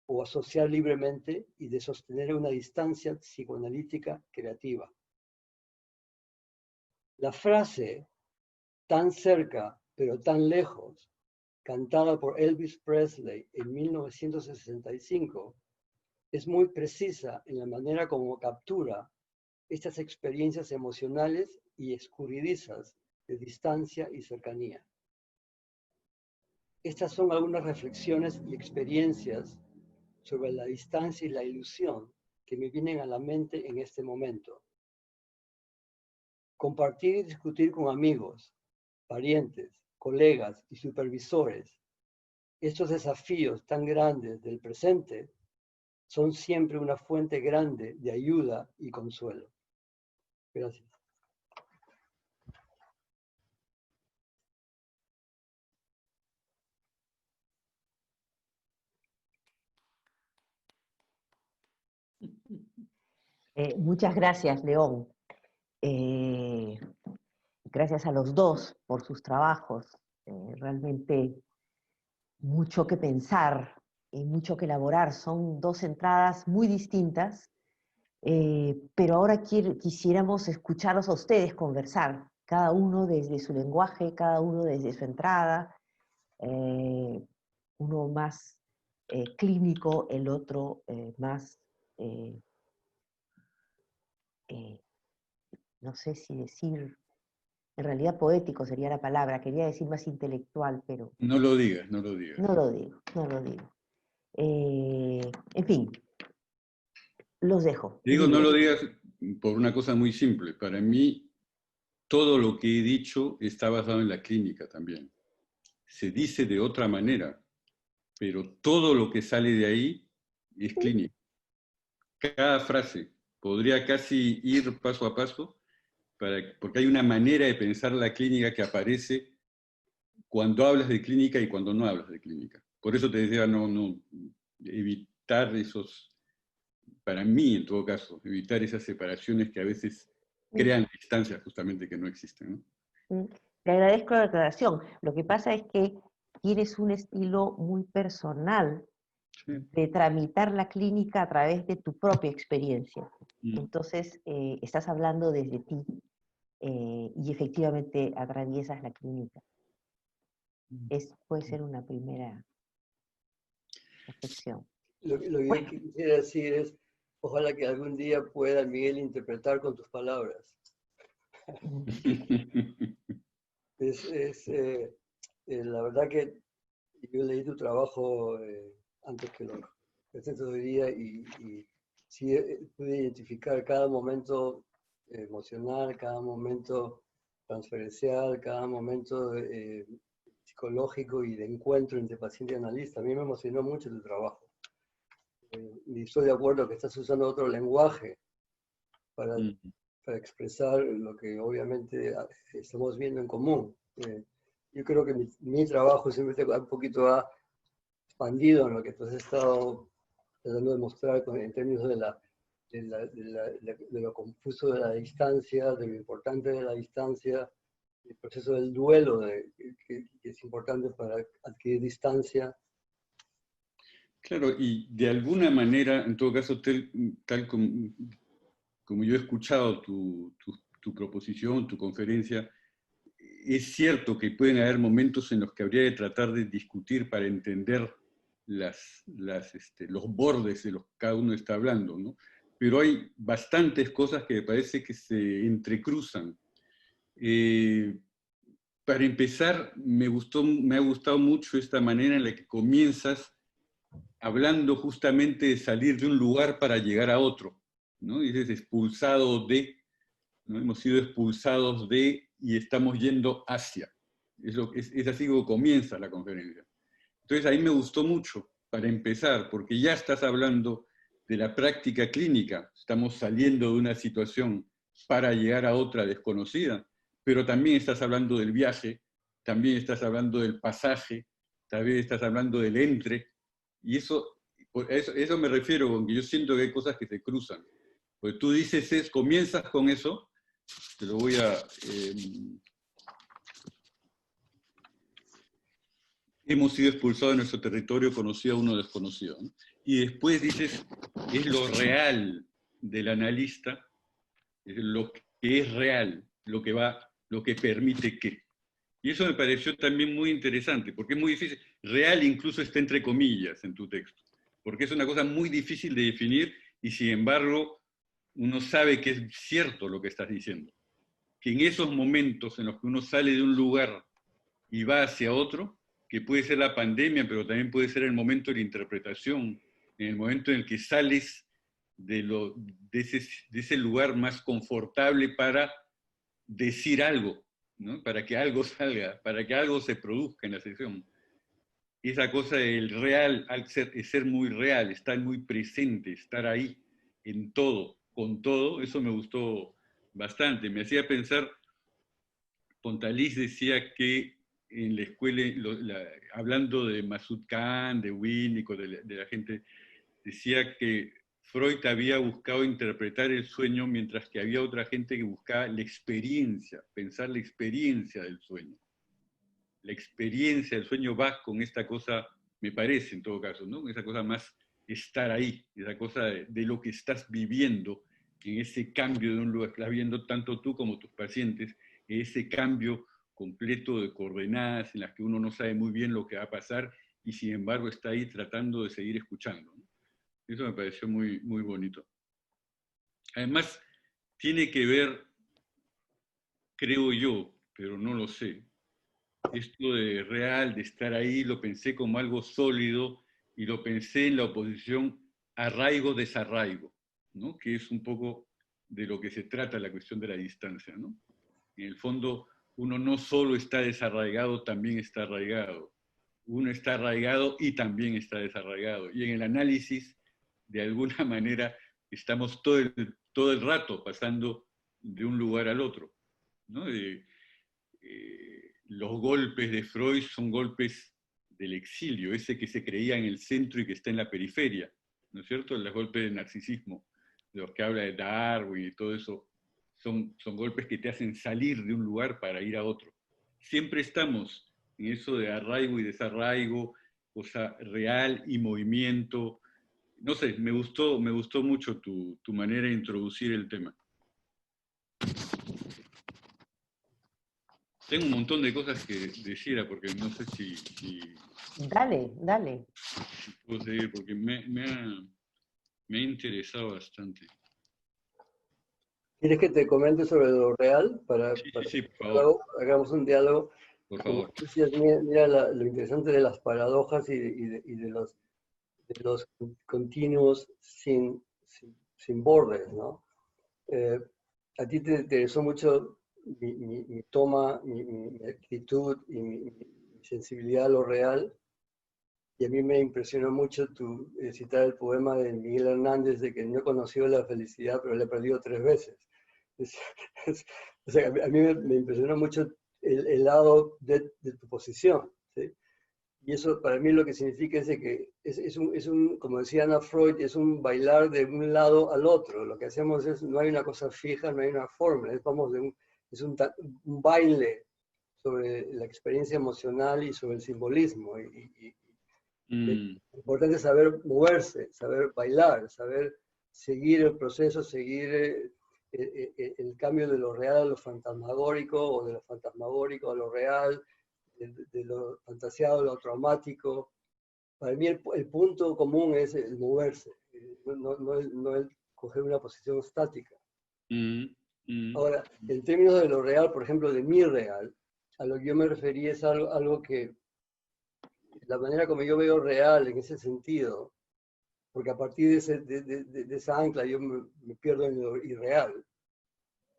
o asociar libremente y de sostener una distancia psicoanalítica creativa. La frase tan cerca pero tan lejos, cantada por Elvis Presley en 1965, es muy precisa en la manera como captura estas experiencias emocionales y escurridizas de distancia y cercanía. Estas son algunas reflexiones y experiencias sobre la distancia y la ilusión que me vienen a la mente en este momento. Compartir y discutir con amigos, parientes, colegas y supervisores estos desafíos tan grandes del presente son siempre una fuente grande de ayuda y consuelo. Gracias. Muchas gracias, León. Gracias a los dos por sus trabajos. Realmente mucho que pensar y mucho que elaborar. Son dos entradas muy distintas, pero ahora quisiéramos escucharlos a ustedes conversar, cada uno desde su lenguaje, cada uno desde su entrada, uno más clínico, el otro más, no sé si decir, en realidad poético sería la palabra, quería decir más intelectual, pero No lo digas, no lo digas. no lo digo, no lo digo. En fin, los dejo. Digo, no Libres. lo digas por una cosa muy simple. Para mí, todo lo que he dicho está basado en la clínica también. Se dice de otra manera, pero todo lo que sale de ahí es clínico. Cada frase podría casi ir paso a paso, porque hay una manera de pensar la clínica que aparece cuando hablas de clínica y cuando no hablas de clínica. Por eso te decía, no evitar esos, para mí en todo caso, evitar esas separaciones que a veces crean distancias justamente que no existen, ¿no? Te agradezco la aclaración. Lo que pasa es que tienes un estilo muy personal Sí. de tramitar la clínica a través de tu propia experiencia. Mm. Entonces, estás hablando desde ti y efectivamente atraviesas la clínica. Puede ser una primera reflexión. Lo que Bueno. yo quisiera decir es, ojalá que algún día pueda Miguel interpretar con tus palabras. La verdad que yo leí tu trabajo antes que lo presento hoy día y sí pude identificar cada momento emocional, cada momento transferencial, cada momento psicológico y de encuentro entre paciente y analista. A mí me emocionó mucho tu trabajo. Y estoy de acuerdo que estás usando otro lenguaje para expresar lo que obviamente estamos viendo en común. Yo creo que mi trabajo siempre un poquito ha expandido en lo que tú has estado tratando de mostrar en términos de lo confuso de la distancia, de lo importante de la distancia, el proceso del duelo que es importante para adquirir distancia. Claro, y de alguna manera, en todo caso, tal como yo he escuchado tu proposición, tu conferencia, es cierto que pueden haber momentos en los que habría de tratar de discutir para entender los bordes de los que cada uno está hablando, ¿no? Pero hay bastantes cosas que me parece que se entrecruzan. Para empezar, me ha gustado mucho esta manera en la que comienzas hablando justamente de salir de un lugar para llegar a otro, ¿no? Dices expulsado de, ¿no? Hemos sido expulsados de y estamos yendo hacia. Es así como comienza la conferencia. Entonces ahí me gustó mucho, para empezar, porque ya estás hablando de la práctica clínica, estamos saliendo de una situación para llegar a otra desconocida, pero también estás hablando del viaje, también estás hablando del pasaje, también estás hablando del entre, y eso me refiero, con que yo siento que hay cosas que se cruzan. Porque tú dices, comienzas con eso, te lo voy a... hemos sido expulsados de nuestro territorio, conocido a uno desconocido, ¿no? Y después dices, es lo real del analista, es lo que es real, lo que permite que. Y eso me pareció también muy interesante, porque es muy difícil. Real incluso está entre comillas en tu texto, porque es una cosa muy difícil de definir y sin embargo uno sabe que es cierto lo que estás diciendo. Que en esos momentos en los que uno sale de un lugar y va hacia otro, que puede ser la pandemia, pero también puede ser el momento de la interpretación, en el momento en el que sales de ese lugar más confortable para decir algo, ¿no? Para que algo salga, para que algo se produzca en la sesión. Esa cosa del real, es ser muy real, estar muy presente, estar ahí en todo, con todo, eso me gustó bastante. Me hacía pensar, Pontalís decía que en la escuela, hablando de Masud Khan, de Winnicott, de la gente, decía que Freud había buscado interpretar el sueño mientras que había otra gente que buscaba la experiencia, pensar la experiencia del sueño. La experiencia del sueño va con esta cosa, me parece en todo caso, ¿no? Esa cosa más estar ahí, esa cosa de lo que estás viviendo, en ese cambio de un lugar que estás viendo tanto tú como tus pacientes, ese cambio completo de coordenadas en las que uno no sabe muy bien lo que va a pasar y sin embargo está ahí tratando de seguir escuchando, ¿no? Eso me pareció muy, muy bonito. Además, tiene que ver, creo yo, pero no lo sé, esto de real, de estar ahí, lo pensé como algo sólido y lo pensé en la oposición arraigo-desarraigo, ¿no? Que es un poco de lo que se trata la cuestión de la distancia, ¿no? En el fondo, uno no solo está desarraigado, también está arraigado. Uno está arraigado y también está desarraigado. Y en el análisis, de alguna manera, estamos todo el rato pasando de un lugar al otro, ¿no? Los golpes de Freud son golpes del exilio, ese que se creía en el centro y que está en la periferia, ¿no es cierto? Los golpes de narcisismo, de los que habla de Darwin y todo eso, son golpes que te hacen salir de un lugar para ir a otro. Siempre estamos en eso de arraigo y desarraigo, cosa real y movimiento. No sé, me gustó mucho tu manera de introducir el tema. Tengo un montón de cosas que decir, porque no sé si Dale, dale. si puedo seguir, porque me ha interesado bastante. ¿Quieres que te comente sobre lo real? Sí, por favor. Hagamos un diálogo. Por Como favor. decías, mira lo interesante de las paradojas y de los continuos sin bordes, ¿no? A ti te interesó mucho mi toma, mi actitud y mi sensibilidad a lo real. Y a mí me impresionó mucho tu citar el poema de Miguel Hernández de que no he conocido la felicidad, pero la he perdido 3 veces. O sea, a mí me impresionó mucho el lado de tu posición, ¿sí? Y eso para mí lo que significa es de que como decía Ana Freud, es un bailar de un lado al otro. Lo que hacemos es, no hay una cosa fija, no hay una fórmula, es un baile sobre la experiencia emocional y sobre el simbolismo. Es importante saber moverse, saber bailar, saber seguir el proceso, seguir el cambio de lo real a lo fantasmagórico, o de lo fantasmagórico a lo real, de lo fantaseado a lo traumático. Para mí el punto común es el moverse, no el coger una posición estática. Ahora, en términos de lo real, por ejemplo, de mi real, a lo que yo me refería es algo que, la manera como yo veo real en ese sentido, porque a partir de esa ancla yo me pierdo en lo irreal,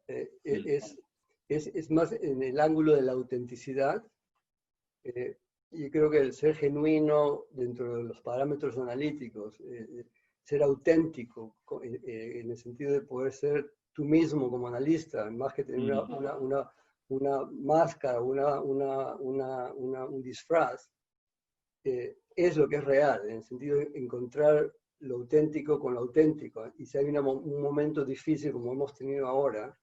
es más en el ángulo de la autenticidad. Yo creo que el ser genuino dentro de los parámetros analíticos, ser auténtico en el sentido de poder ser tú mismo como analista, más que tener una máscara, un disfraz, es lo que es real, en el sentido de encontrar lo auténtico con lo auténtico. Y si hay un momento difícil como hemos tenido ahora,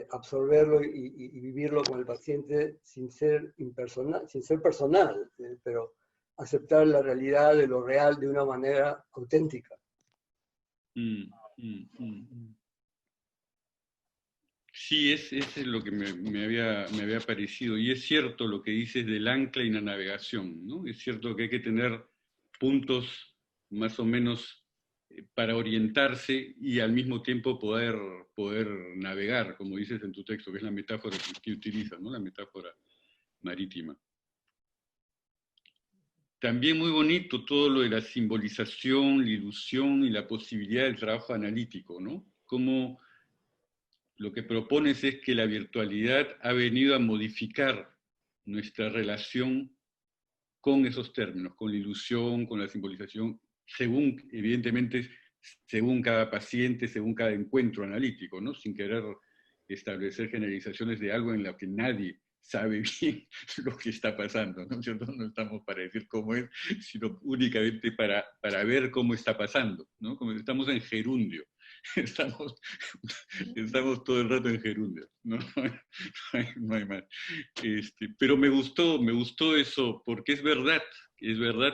absorberlo y vivirlo con el paciente sin ser impersonal, sin ser personal, pero aceptar la realidad de lo real de una manera auténtica. Sí, es lo que me había parecido. Y es cierto lo que dices del ancla y la navegación, ¿no? Es cierto que hay que tener puntos más o menos para orientarse y al mismo tiempo poder navegar, como dices en tu texto, que es la metáfora que utilizas, ¿no? La metáfora marítima. También muy bonito todo lo de la simbolización, la ilusión y la posibilidad del trabajo analítico, ¿no? Como lo que propones es que la virtualidad ha venido a modificar nuestra relación con esos términos, con la ilusión, con la simbolización, según, evidentemente, según cada paciente, según cada encuentro analítico, ¿no? Sin querer establecer generalizaciones de algo en lo que nadie sabe bien lo que está pasando, ¿no? Nosotros no estamos para decir cómo es, sino únicamente para ver cómo está pasando, ¿no? Como estamos en gerundio. Estamos todo el rato en gerundio, ¿no? No hay más. Pero me gustó eso, porque es verdad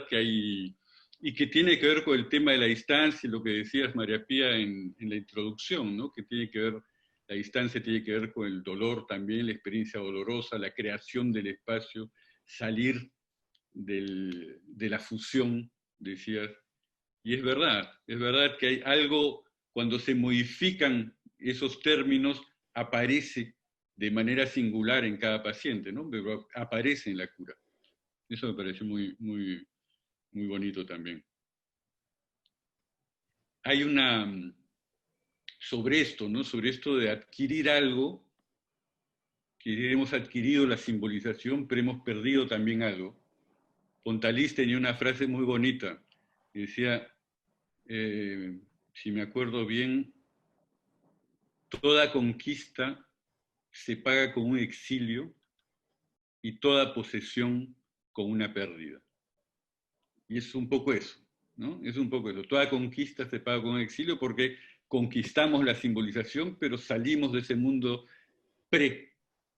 que hay, y que tiene que ver con el tema de la distancia, lo que decías, María Pía, en la introducción, ¿no? Que tiene que ver, la distancia tiene que ver con el dolor también, la experiencia dolorosa, la creación del espacio, salir de la fusión, decías. Y es verdad que hay algo, cuando se modifican esos términos, aparece de manera singular en cada paciente, ¿no? Pero aparece en la cura. Eso me pareció muy, muy, muy bonito también. Hay sobre esto, ¿no? Sobre esto de adquirir algo, que hemos adquirido la simbolización, pero hemos perdido también algo. Pontalis tenía una frase muy bonita, que decía, si me acuerdo bien, toda conquista se paga con un exilio y toda posesión con una pérdida. Y es un poco eso, ¿no? Es un poco eso. Toda conquista se paga con un exilio porque conquistamos la simbolización, pero salimos de ese mundo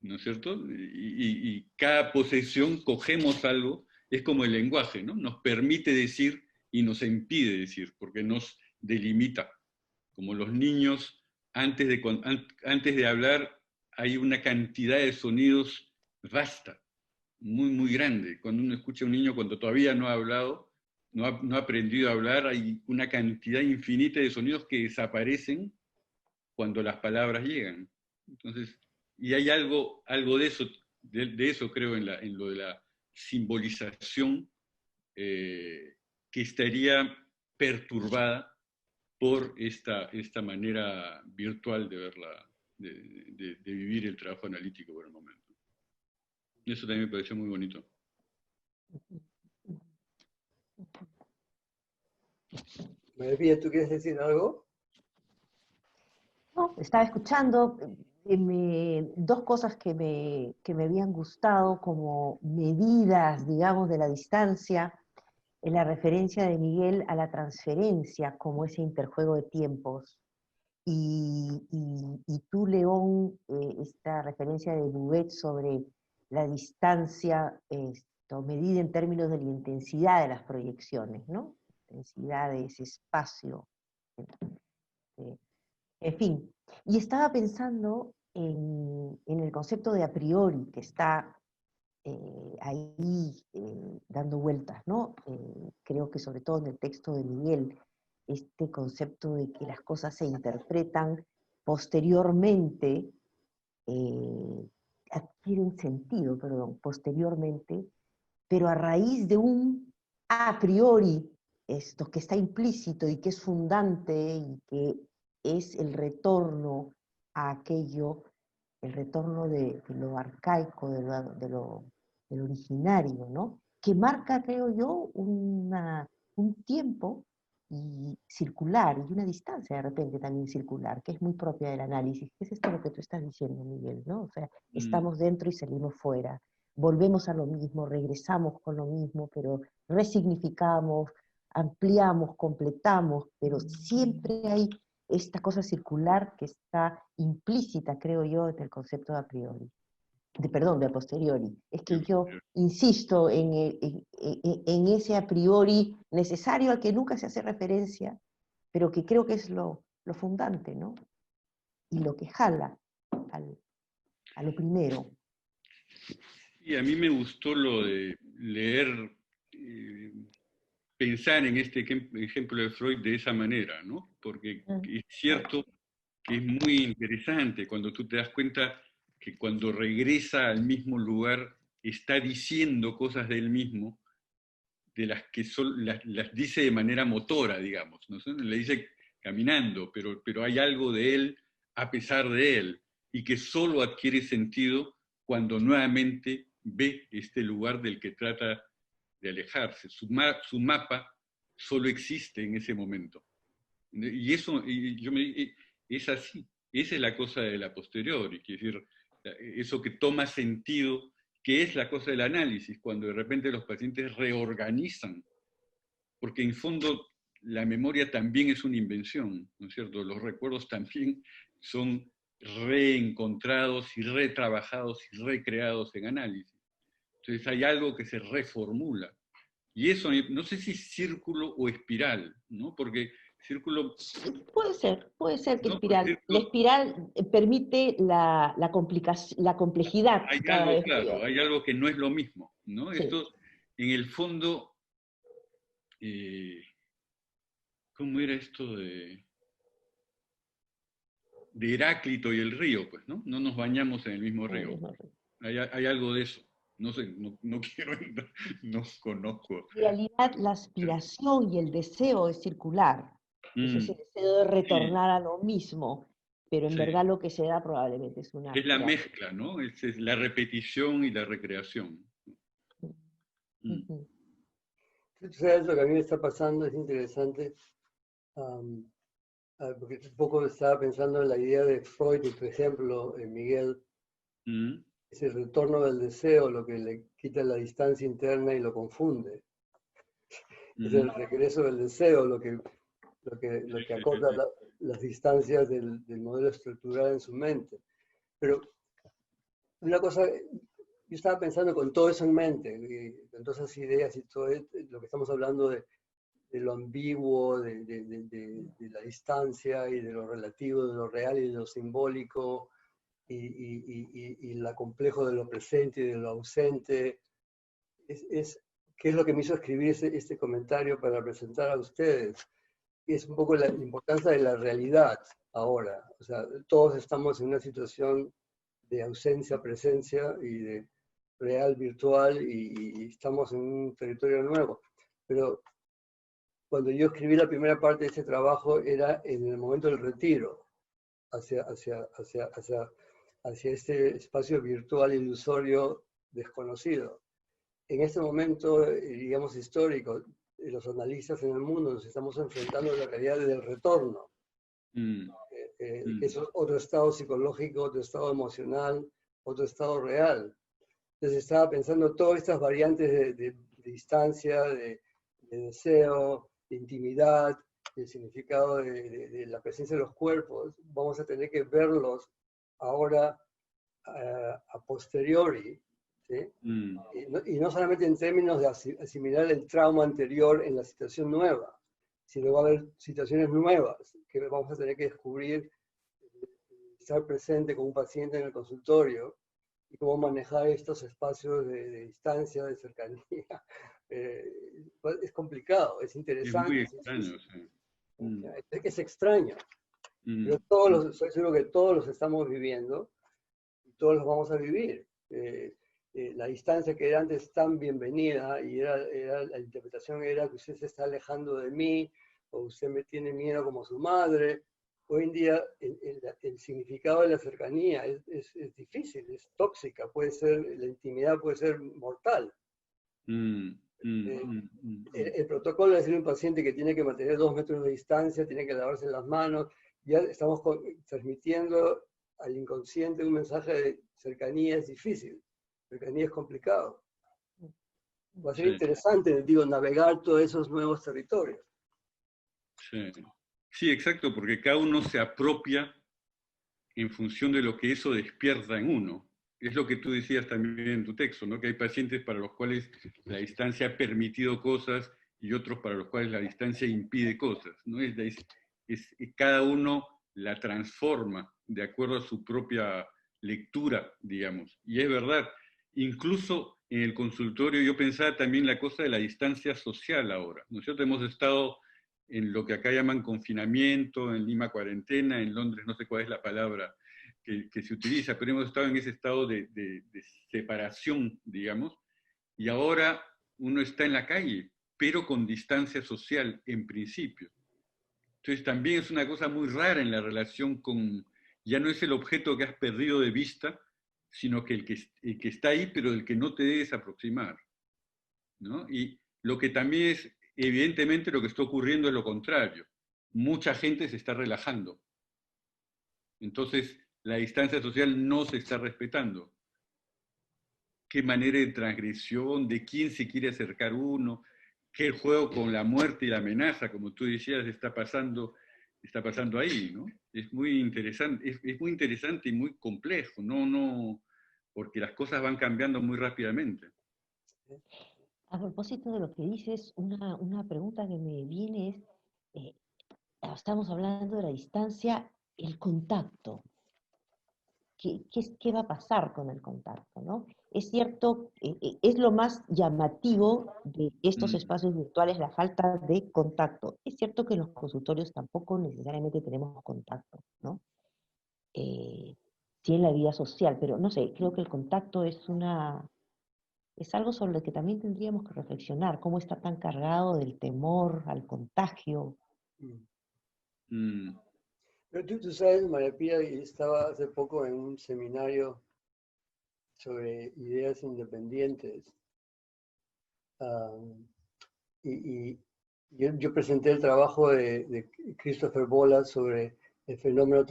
¿no es cierto? Y cada posesión cogemos algo, es como el lenguaje, ¿no? Nos permite decir y nos impide decir, porque nos delimita. Como los niños, antes de hablar, hay una cantidad de sonidos vasta, muy, muy grande. Cuando uno escucha a un niño cuando todavía no ha hablado, no ha aprendido a hablar, hay una cantidad infinita de sonidos que desaparecen cuando las palabras llegan. Entonces, y hay algo de eso creo en lo de la simbolización que estaría perturbada por esta manera virtual de verla, de vivir el trabajo analítico por el momento. Eso también me pareció muy bonito. María, ¿tú quieres decir algo? No, estaba escuchando dos cosas que me habían gustado como medidas, digamos, de la distancia, en la referencia de Miguel a la transferencia como ese interjuego de tiempos. Y tú, León, esta referencia de Bouvet sobre la distancia medida en términos de la intensidad de las proyecciones, ¿no? Intensidad de ese espacio. En fin. Y estaba pensando en el concepto de a priori que está ahí dando vueltas, ¿no? Creo que sobre todo en el texto de Miguel, este concepto de que las cosas se interpretan posteriormente, adquieren sentido, perdón, posteriormente, pero a raíz de un a priori, esto que está implícito y que es fundante y que es el retorno a aquello, el retorno de lo arcaico, de lo originario, ¿no? Que marca, creo yo, un tiempo y circular y una distancia de repente también circular, que es muy propia del análisis, que es esto lo que tú estás diciendo, Miguel, ¿no? O sea, estamos dentro y salimos fuera, volvemos a lo mismo, regresamos con lo mismo, pero resignificamos, ampliamos, completamos, pero siempre hay esta cosa circular que está implícita, creo yo, en el concepto de a priori. Perdón, de a posteriori. Es que yo insisto en ese a priori necesario al que nunca se hace referencia, pero que creo que es lo fundante, ¿no? Y lo que jala a lo primero. Y a mí me gustó lo de leer, pensar en este ejemplo de Freud de esa manera, ¿no? Porque es cierto que es muy interesante cuando tú te das cuenta que cuando regresa al mismo lugar está diciendo cosas de él mismo, de las que las dice de manera motora, digamos, ¿no? Le dice caminando, pero hay algo de él a pesar de él, y que solo adquiere sentido cuando nuevamente ve este lugar del que trata de alejarse. Su mapa solo existe en ese momento. Y eso, es así. Esa es la cosa de la posteriori, es decir, eso que toma sentido, que es la cosa del análisis, cuando de repente los pacientes reorganizan, porque en fondo la memoria también es una invención, ¿no es cierto? Los recuerdos también son reencontrados y retrabajados y recreados en análisis. Entonces hay algo que se reformula. Y eso, no sé si es círculo o espiral, ¿no? Porque círculo... Puede ser que No, espiral. La espiral permite la complejidad hay cada algo, vez claro, mayor. hay algo que no es lo mismo, ¿no? Sí. Esto, en el fondo, ¿cómo era esto de Heráclito y el río? Pues, ¿no? No nos bañamos en el mismo río. Hay algo de eso. No sé, no quiero entrar, no conozco. En realidad, la aspiración y el deseo es circular. Es ese deseo de retornar a lo mismo, pero en verdad lo que se da probablemente es una... Es la mezcla, ¿no? Es la repetición y la recreación. ¿Sabes lo que a mí me está pasando? Es interesante, porque un poco estaba pensando en la idea de Freud, y por ejemplo, en Miguel, ese retorno del deseo, lo que le quita la distancia interna y lo confunde. Es el regreso del deseo lo que acorta las distancias del modelo estructural en su mente. Pero una cosa, yo estaba pensando con todo eso en mente, con todas esas ideas y todo lo que estamos hablando de lo ambiguo, de la distancia y de lo relativo, de lo real y de lo simbólico, y lo complejo de lo presente y de lo ausente. ¿Qué es lo que me hizo escribir este comentario para presentar a ustedes? Es un poco la importancia de la realidad ahora. O sea, todos estamos en una situación de ausencia, presencia y de real, virtual, y estamos en un territorio nuevo. Pero cuando yo escribí la primera parte de este trabajo era en el momento del retiro, hacia este espacio virtual ilusorio desconocido. En este momento, digamos, histórico, los analistas en el mundo nos estamos enfrentando a la realidad del retorno. Es otro estado psicológico, otro estado emocional, otro estado real. Entonces estaba pensando todas estas variantes de distancia, de deseo, de intimidad, del significado de la presencia de los cuerpos. Vamos a tener que verlos ahora a posteriori, ¿sí? Y no solamente en términos de asimilar el trauma anterior en la situación nueva, sino va a haber situaciones nuevas que vamos a tener que descubrir estar presente con un paciente en el consultorio y cómo manejar estos espacios de distancia, de cercanía. Es complicado, es Es interesante. muy extraño, sí. Es extraño. Pero estoy seguro que todos los estamos viviendo y todos los vamos a vivir. La distancia que era antes tan bienvenida y la interpretación era que usted se está alejando de mí o usted me tiene miedo como su madre. Hoy en día el significado de la cercanía es difícil, es tóxica, la intimidad puede ser mortal. El protocolo de decir a un paciente que tiene que mantener 2 metros de distancia, tiene que lavarse las manos, ya estamos transmitiendo al inconsciente un mensaje de cercanía es difícil, cercanía es complicado. Va a ser interesante, digo, navegar todos esos nuevos territorios. Sí. Sí, exacto, porque cada uno se apropia en función de lo que eso despierta en uno. Es lo que tú decías también en tu texto, ¿no? Que hay pacientes para los cuales la distancia ha permitido cosas y otros para los cuales la distancia impide cosas, ¿no? Cada uno la transforma de acuerdo a su propia lectura, digamos. Y es verdad, incluso en el consultorio yo pensaba también la cosa de la distancia social ahora. Nosotros hemos estado en lo que acá llaman confinamiento, en Lima cuarentena, en Londres no sé cuál es la palabra que se utiliza, pero hemos estado en ese estado de separación, digamos, y ahora uno está en la calle, pero con distancia social en principio. Entonces también es una cosa muy rara en la relación con, ya no es el objeto que has perdido de vista, sino que el que está ahí, pero el que no te debes aproximar, ¿no? Y lo que también es, evidentemente, lo que está ocurriendo es lo contrario. Mucha gente se está relajando. Entonces, la distancia social no se está respetando. ¿Qué manera de transgresión? ¿De quién se quiere acercar uno? ¿Qué el juego con la muerte y la amenaza, como tú decías, está pasando ahí, ¿no? Es muy interesante, es muy interesante y muy complejo, porque las cosas van cambiando muy rápidamente. A propósito de lo que dices, una pregunta que me viene es, estamos hablando de la distancia, el contacto. ¿Qué va a pasar con el contacto, ¿no? Es cierto, es lo más llamativo de estos espacios virtuales, la falta de contacto. Es cierto que en los consultorios tampoco necesariamente tenemos contacto, ¿no? Sí en la vida social, pero no sé, creo que el contacto es algo sobre lo que también tendríamos que reflexionar, cómo está tan cargado del temor al contagio. Pero tú sabes, María Pía, y estaba hace poco en un seminario sobre ideas independientes. Y yo presenté el trabajo de Christopher Bolas sobre el fenómeno,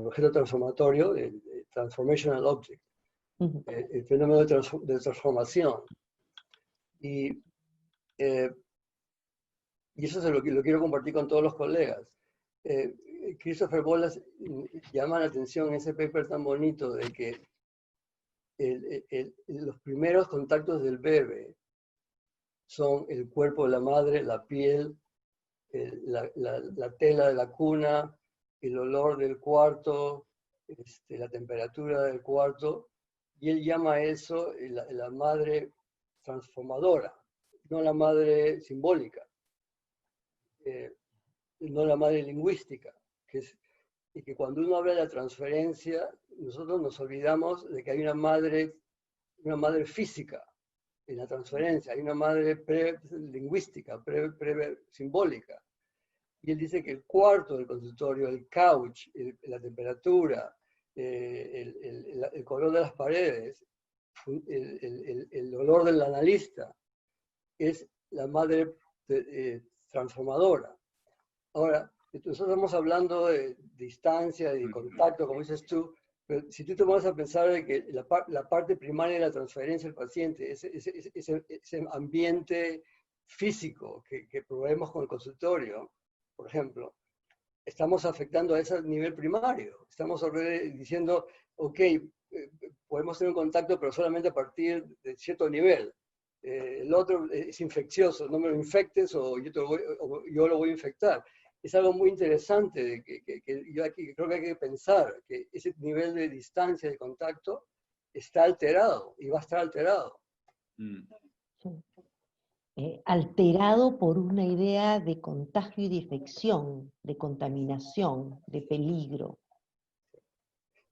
objeto transformatorio, el transformational object, el fenómeno de transformación. Y eso es lo quiero compartir con todos los colegas. Christopher Bolas llama la atención en ese paper tan bonito de que los primeros contactos del bebé son el cuerpo de la madre, la piel, la tela de la cuna, el olor del cuarto, la temperatura del cuarto, y él llama a eso la madre transformadora, no la madre simbólica, no la madre lingüística, y que cuando uno habla de la transferencia, nosotros nos olvidamos de que hay una madre física en la transferencia, hay una madre pre-lingüística, pre-simbólica. Y él dice que el cuarto del consultorio, el couch, la temperatura, el color de las paredes, el olor del analista, es la madre transformadora. Ahora, nosotros estamos hablando de distancia, de contacto, como dices tú, pero si tú te vas a pensar de que la parte primaria de la transferencia del paciente, ese ambiente físico que proveemos con el consultorio, por ejemplo, estamos afectando a ese nivel primario. Estamos diciendo, ok, podemos tener un contacto, pero solamente a partir de cierto nivel. El otro es infeccioso, no me lo infectes o yo lo voy a infectar. es algo muy interesante que yo aquí creo que hay que pensar, que ese nivel de distancia, de contacto, está alterado y va a estar alterado. Sí. Alterado por una idea de contagio y de infección, de contaminación, de peligro.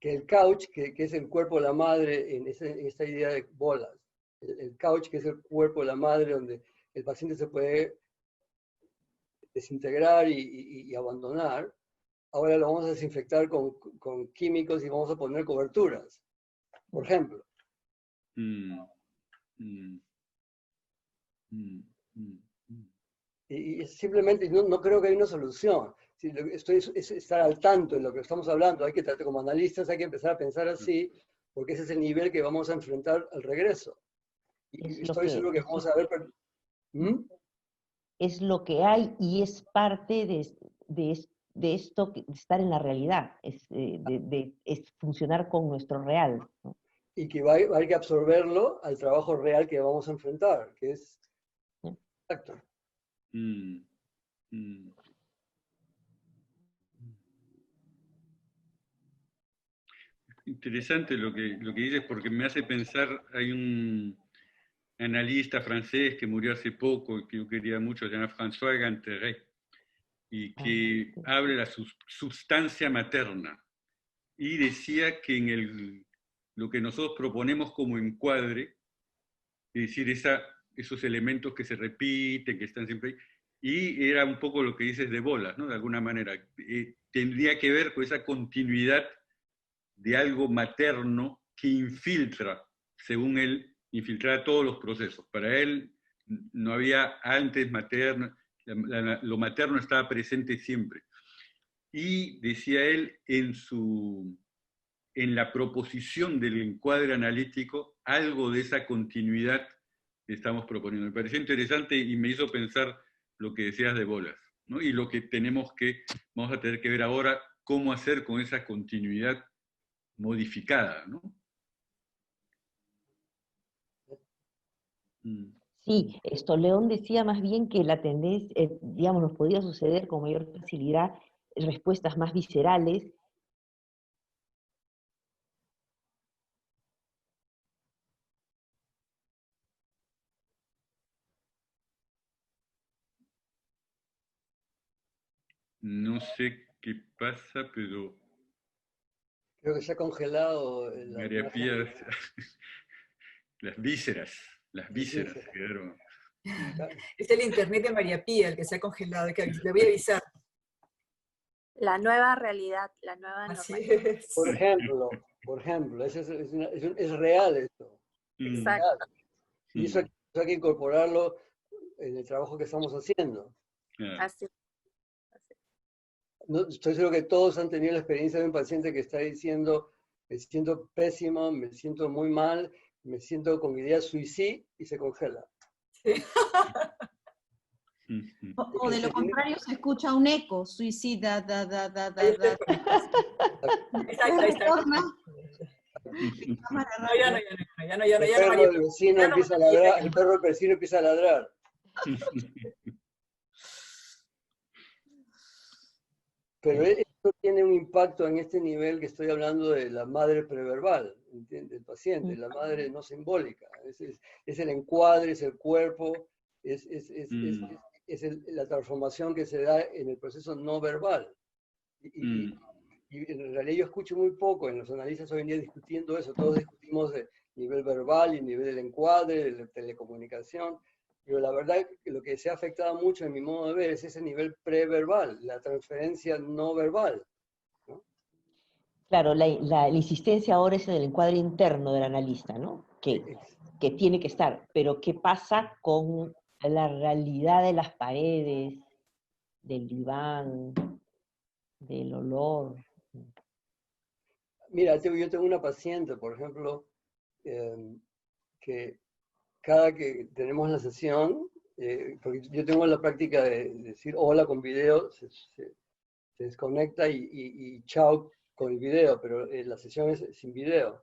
Que el couch, que es el cuerpo de la madre en esta idea de bolas, el couch, que es el cuerpo de la madre donde el paciente se puede desintegrar y abandonar, ahora lo vamos a desinfectar con químicos y vamos a poner coberturas, por ejemplo. Y simplemente no creo que hay una solución. Si esto es estar al tanto de lo que estamos hablando, hay que tratar como analistas, hay que empezar a pensar así, porque ese es el nivel que vamos a enfrentar al regreso. Y estoy seguro que vamos a ver... Es lo que hay y es parte de esto, de estar en la realidad, es funcionar con nuestro real, ¿no? Y que va a haber que absorberlo al trabajo real que vamos a enfrentar, que es... Exacto. Interesante lo que dices, porque me hace pensar, hay un analista francés que murió hace poco y que yo quería mucho, se llama François Ganterret, y que habla de la sustancia materna. Y decía que lo que nosotros proponemos como encuadre, es decir, esos elementos que se repiten, que están siempre ahí, y era un poco lo que dices de bolas, ¿no? De alguna manera. Tendría que ver con esa continuidad de algo materno que infiltra, según él, infiltraba todos los procesos. Para él no había antes materno, lo materno estaba presente siempre. Y decía él en la proposición del encuadre analítico, algo de esa continuidad que estamos proponiendo. Me pareció interesante y me hizo pensar lo que decías de bolas, ¿no? Y lo que vamos a tener que ver ahora, cómo hacer con esa continuidad modificada, ¿no? Sí, León decía más bien que la tendencia, digamos, nos podía suceder con mayor facilidad respuestas más viscerales. No sé qué pasa, pero... Creo que se ha congelado... María Pía, las vísceras quedaron... Es el internet de María Pía el que se ha congelado, que le voy a avisar. La nueva realidad, la nueva normalidad. Por ejemplo, es real esto. Exacto. Real. Y eso hay que incorporarlo en el trabajo que estamos haciendo. Así. No, estoy seguro que todos han tenido la experiencia de un paciente que está diciendo, me siento pésimo, me siento muy mal, me siento con idea suicida y se congela. Sí. O de lo contrario se escucha un eco, suicida, Exacto, ahí está. Ya no, El perro del vecino empieza a ladrar, el perro del vecino empieza a ladrar. Pero esto tiene un impacto en este nivel que estoy hablando de la madre preverbal, ¿entiendes? El paciente, la madre no simbólica. Es el encuadre, es el cuerpo, es la transformación que se da en el proceso no verbal. Y en realidad yo escucho muy poco en los analistas hoy en día discutiendo eso. Todos discutimos de nivel verbal y nivel del encuadre, de la telecomunicación. Pero la verdad que lo que se ha afectado mucho en mi modo de ver es ese nivel preverbal, la transferencia no verbal, ¿no? Claro, la insistencia ahora es en el encuadre interno del analista, ¿no? Que tiene que estar, pero ¿qué pasa con la realidad de las paredes, del diván, del olor? Mira, yo tengo una paciente, por ejemplo, que cada que tenemos la sesión, porque yo tengo la práctica de decir hola con video, se desconecta y chao con el video, pero la sesión es sin video.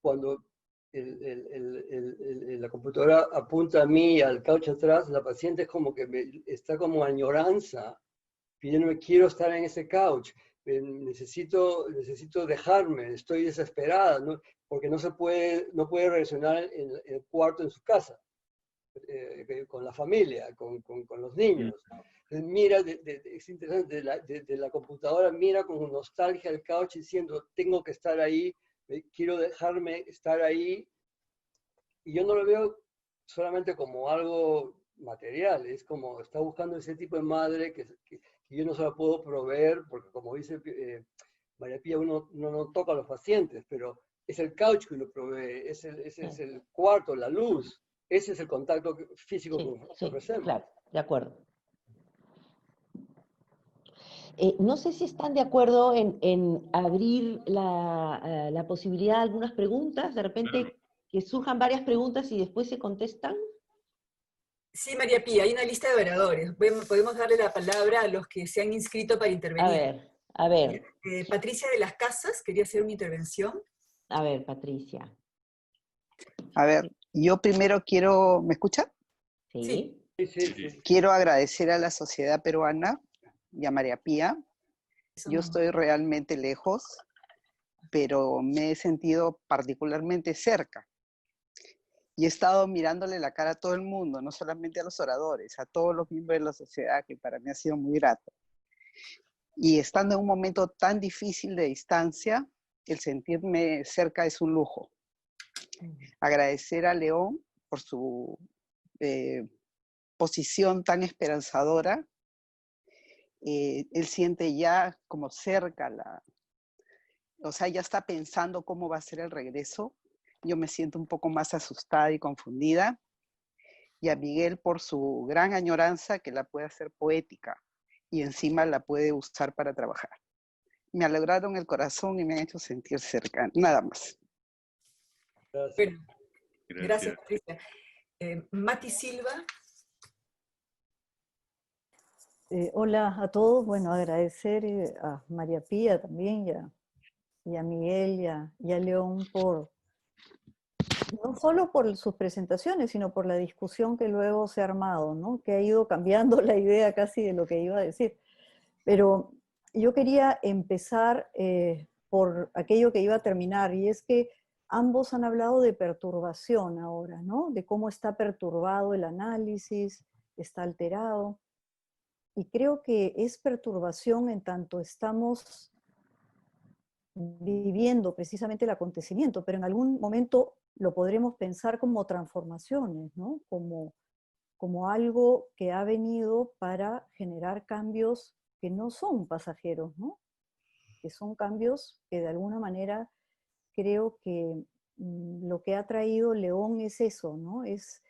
Cuando la computadora apunta a mí, al couch atrás, la paciente es como que está como añoranza pidiéndome, quiero estar en ese couch, necesito dejarme, estoy desesperada, ¿no? Porque no puede reaccionar en el cuarto en su casa, con la familia, con los niños. Entonces mira, es interesante, de la computadora mira con nostalgia el couch diciendo, tengo que estar ahí, quiero dejarme estar ahí. Y yo no lo veo solamente como algo material, es como está buscando ese tipo de madre que yo no se la puedo proveer, porque como dice María Pía, uno no toca a los pacientes, pero es el couch que lo provee, ese es el cuarto, la luz, ese es el contacto físico que ofrecemos. Claro, de acuerdo. No sé si están de acuerdo en abrir la posibilidad de algunas preguntas, de repente que surjan varias preguntas y después se contestan. Sí, María Pía, hay una lista de oradores. Podemos darle la palabra a los que se han inscrito para intervenir. A ver. Patricia de las Casas quería hacer una intervención. A ver, Patricia. A ver, yo primero quiero, ¿me escucha? Sí. Sí. Quiero agradecer a la sociedad peruana y a María Pía. Yo estoy realmente lejos, pero me he sentido particularmente cerca. Y he estado mirándole la cara a todo el mundo, no solamente a los oradores, a todos los miembros de la sociedad, que para mí ha sido muy grato. Y estando en un momento tan difícil de distancia, el sentirme cerca es un lujo. Agradecer a León por su posición tan esperanzadora. Él siente ya como cerca o sea, ya está pensando cómo va a ser el regreso. Yo me siento un poco más asustada y confundida. Y a Miguel por su gran añoranza que la puede hacer poética y encima la puede usar para trabajar. Me alegraron el corazón y me han hecho sentir cerca. Nada más. Gracias. Bueno, gracias Patricia. Mati Silva. Hola a todos. Bueno, agradecer a María Pía también y a Miguel y a León no solo por sus presentaciones, sino por la discusión que luego se ha armado, ¿no? Que ha ido cambiando la idea casi de lo que iba a decir. Pero yo quería empezar por aquello que iba a terminar, y es que ambos han hablado de perturbación ahora, ¿no? De cómo está perturbado el análisis, está alterado. Y creo que es perturbación en tanto estamos viviendo precisamente el acontecimiento, pero en algún momento lo podremos pensar como transformaciones, ¿no? Como algo que ha venido para generar cambios que no son pasajeros, ¿no? Que son cambios que de alguna manera creo que lo que ha traído León es eso, ¿no? Es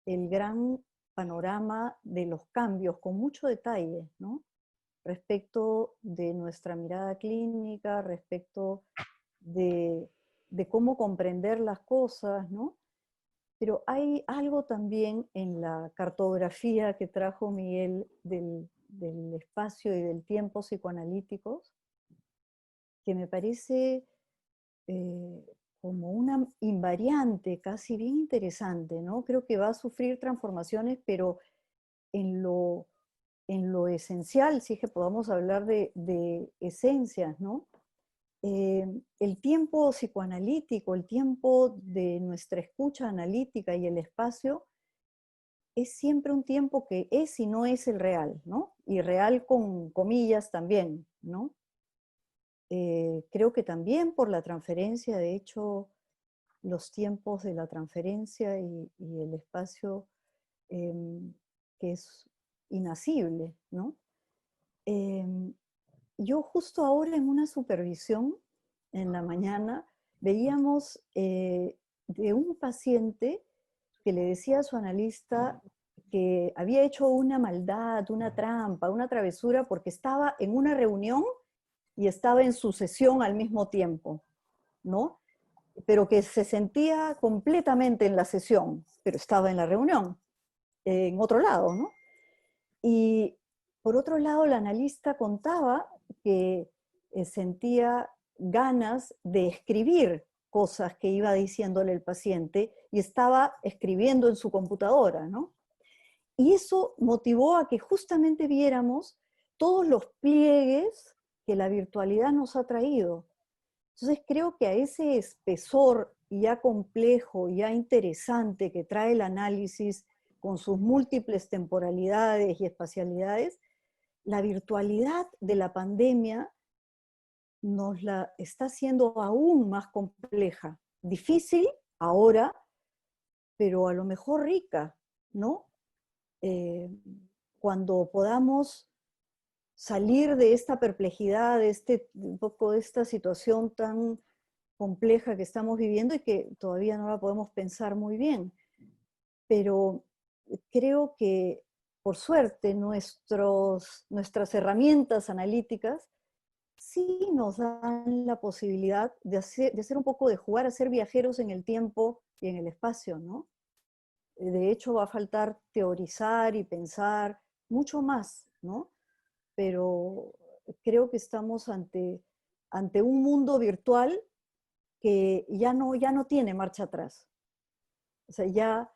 el gran panorama de los cambios con mucho detalle, ¿no? Respecto de nuestra mirada clínica, respecto de cómo comprender las cosas, ¿no? Pero hay algo también en la cartografía que trajo Miguel del espacio y del tiempo psicoanalíticos, que me parece como una invariante casi bien interesante, ¿no? Creo que va a sufrir transformaciones, pero en lo esencial, si es que podamos hablar de esencias, ¿no? El tiempo psicoanalítico, el tiempo de nuestra escucha analítica y el espacio es siempre un tiempo que es y no es el real, ¿no? Y real con comillas también, ¿no? Creo que también por la transferencia, de hecho, los tiempos de la transferencia y el espacio que es inasible, ¿no? Yo justo ahora en una supervisión, en la mañana, veíamos de un paciente que le decía a su analista que había hecho una maldad, una trampa, una travesura, porque estaba en una reunión y estaba en su sesión al mismo tiempo, ¿no? Pero que se sentía completamente en la sesión, pero estaba en la reunión, en otro lado, ¿no? Y por otro lado, el analista contaba que sentía ganas de escribir cosas que iba diciéndole el paciente y estaba escribiendo en su computadora, ¿no? Y eso motivó a que justamente viéramos todos los pliegues que la virtualidad nos ha traído. Entonces creo que a ese espesor ya complejo, ya interesante que trae el análisis con sus múltiples temporalidades y espacialidades, la virtualidad de la pandemia nos la está haciendo aún más compleja. Difícil ahora, pero a lo mejor rica, ¿no? Cuando podamos salir de esta perplejidad, un poco de esta situación tan compleja que estamos viviendo y que todavía no la podemos pensar muy bien. Pero creo que, por suerte, nuestras herramientas analíticas sí nos dan la posibilidad de hacer un poco de jugar a ser viajeros en el tiempo y en el espacio, ¿no? De hecho, va a faltar teorizar y pensar mucho más, ¿no? Pero creo que estamos ante un mundo virtual que ya no tiene marcha atrás. O sea, ya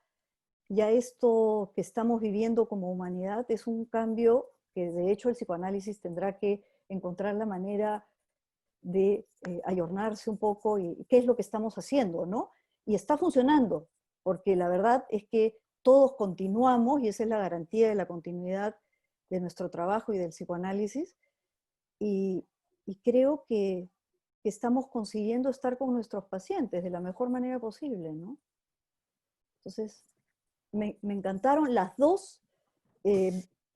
esto que estamos viviendo como humanidad es un cambio que de hecho el psicoanálisis tendrá que encontrar la manera de ayornarse un poco y qué es lo que estamos haciendo, ¿no? Y está funcionando, porque la verdad es que todos continuamos, y esa es la garantía de la continuidad de nuestro trabajo y del psicoanálisis, y creo que estamos consiguiendo estar con nuestros pacientes de la mejor manera posible, ¿no? Entonces, me encantaron las dos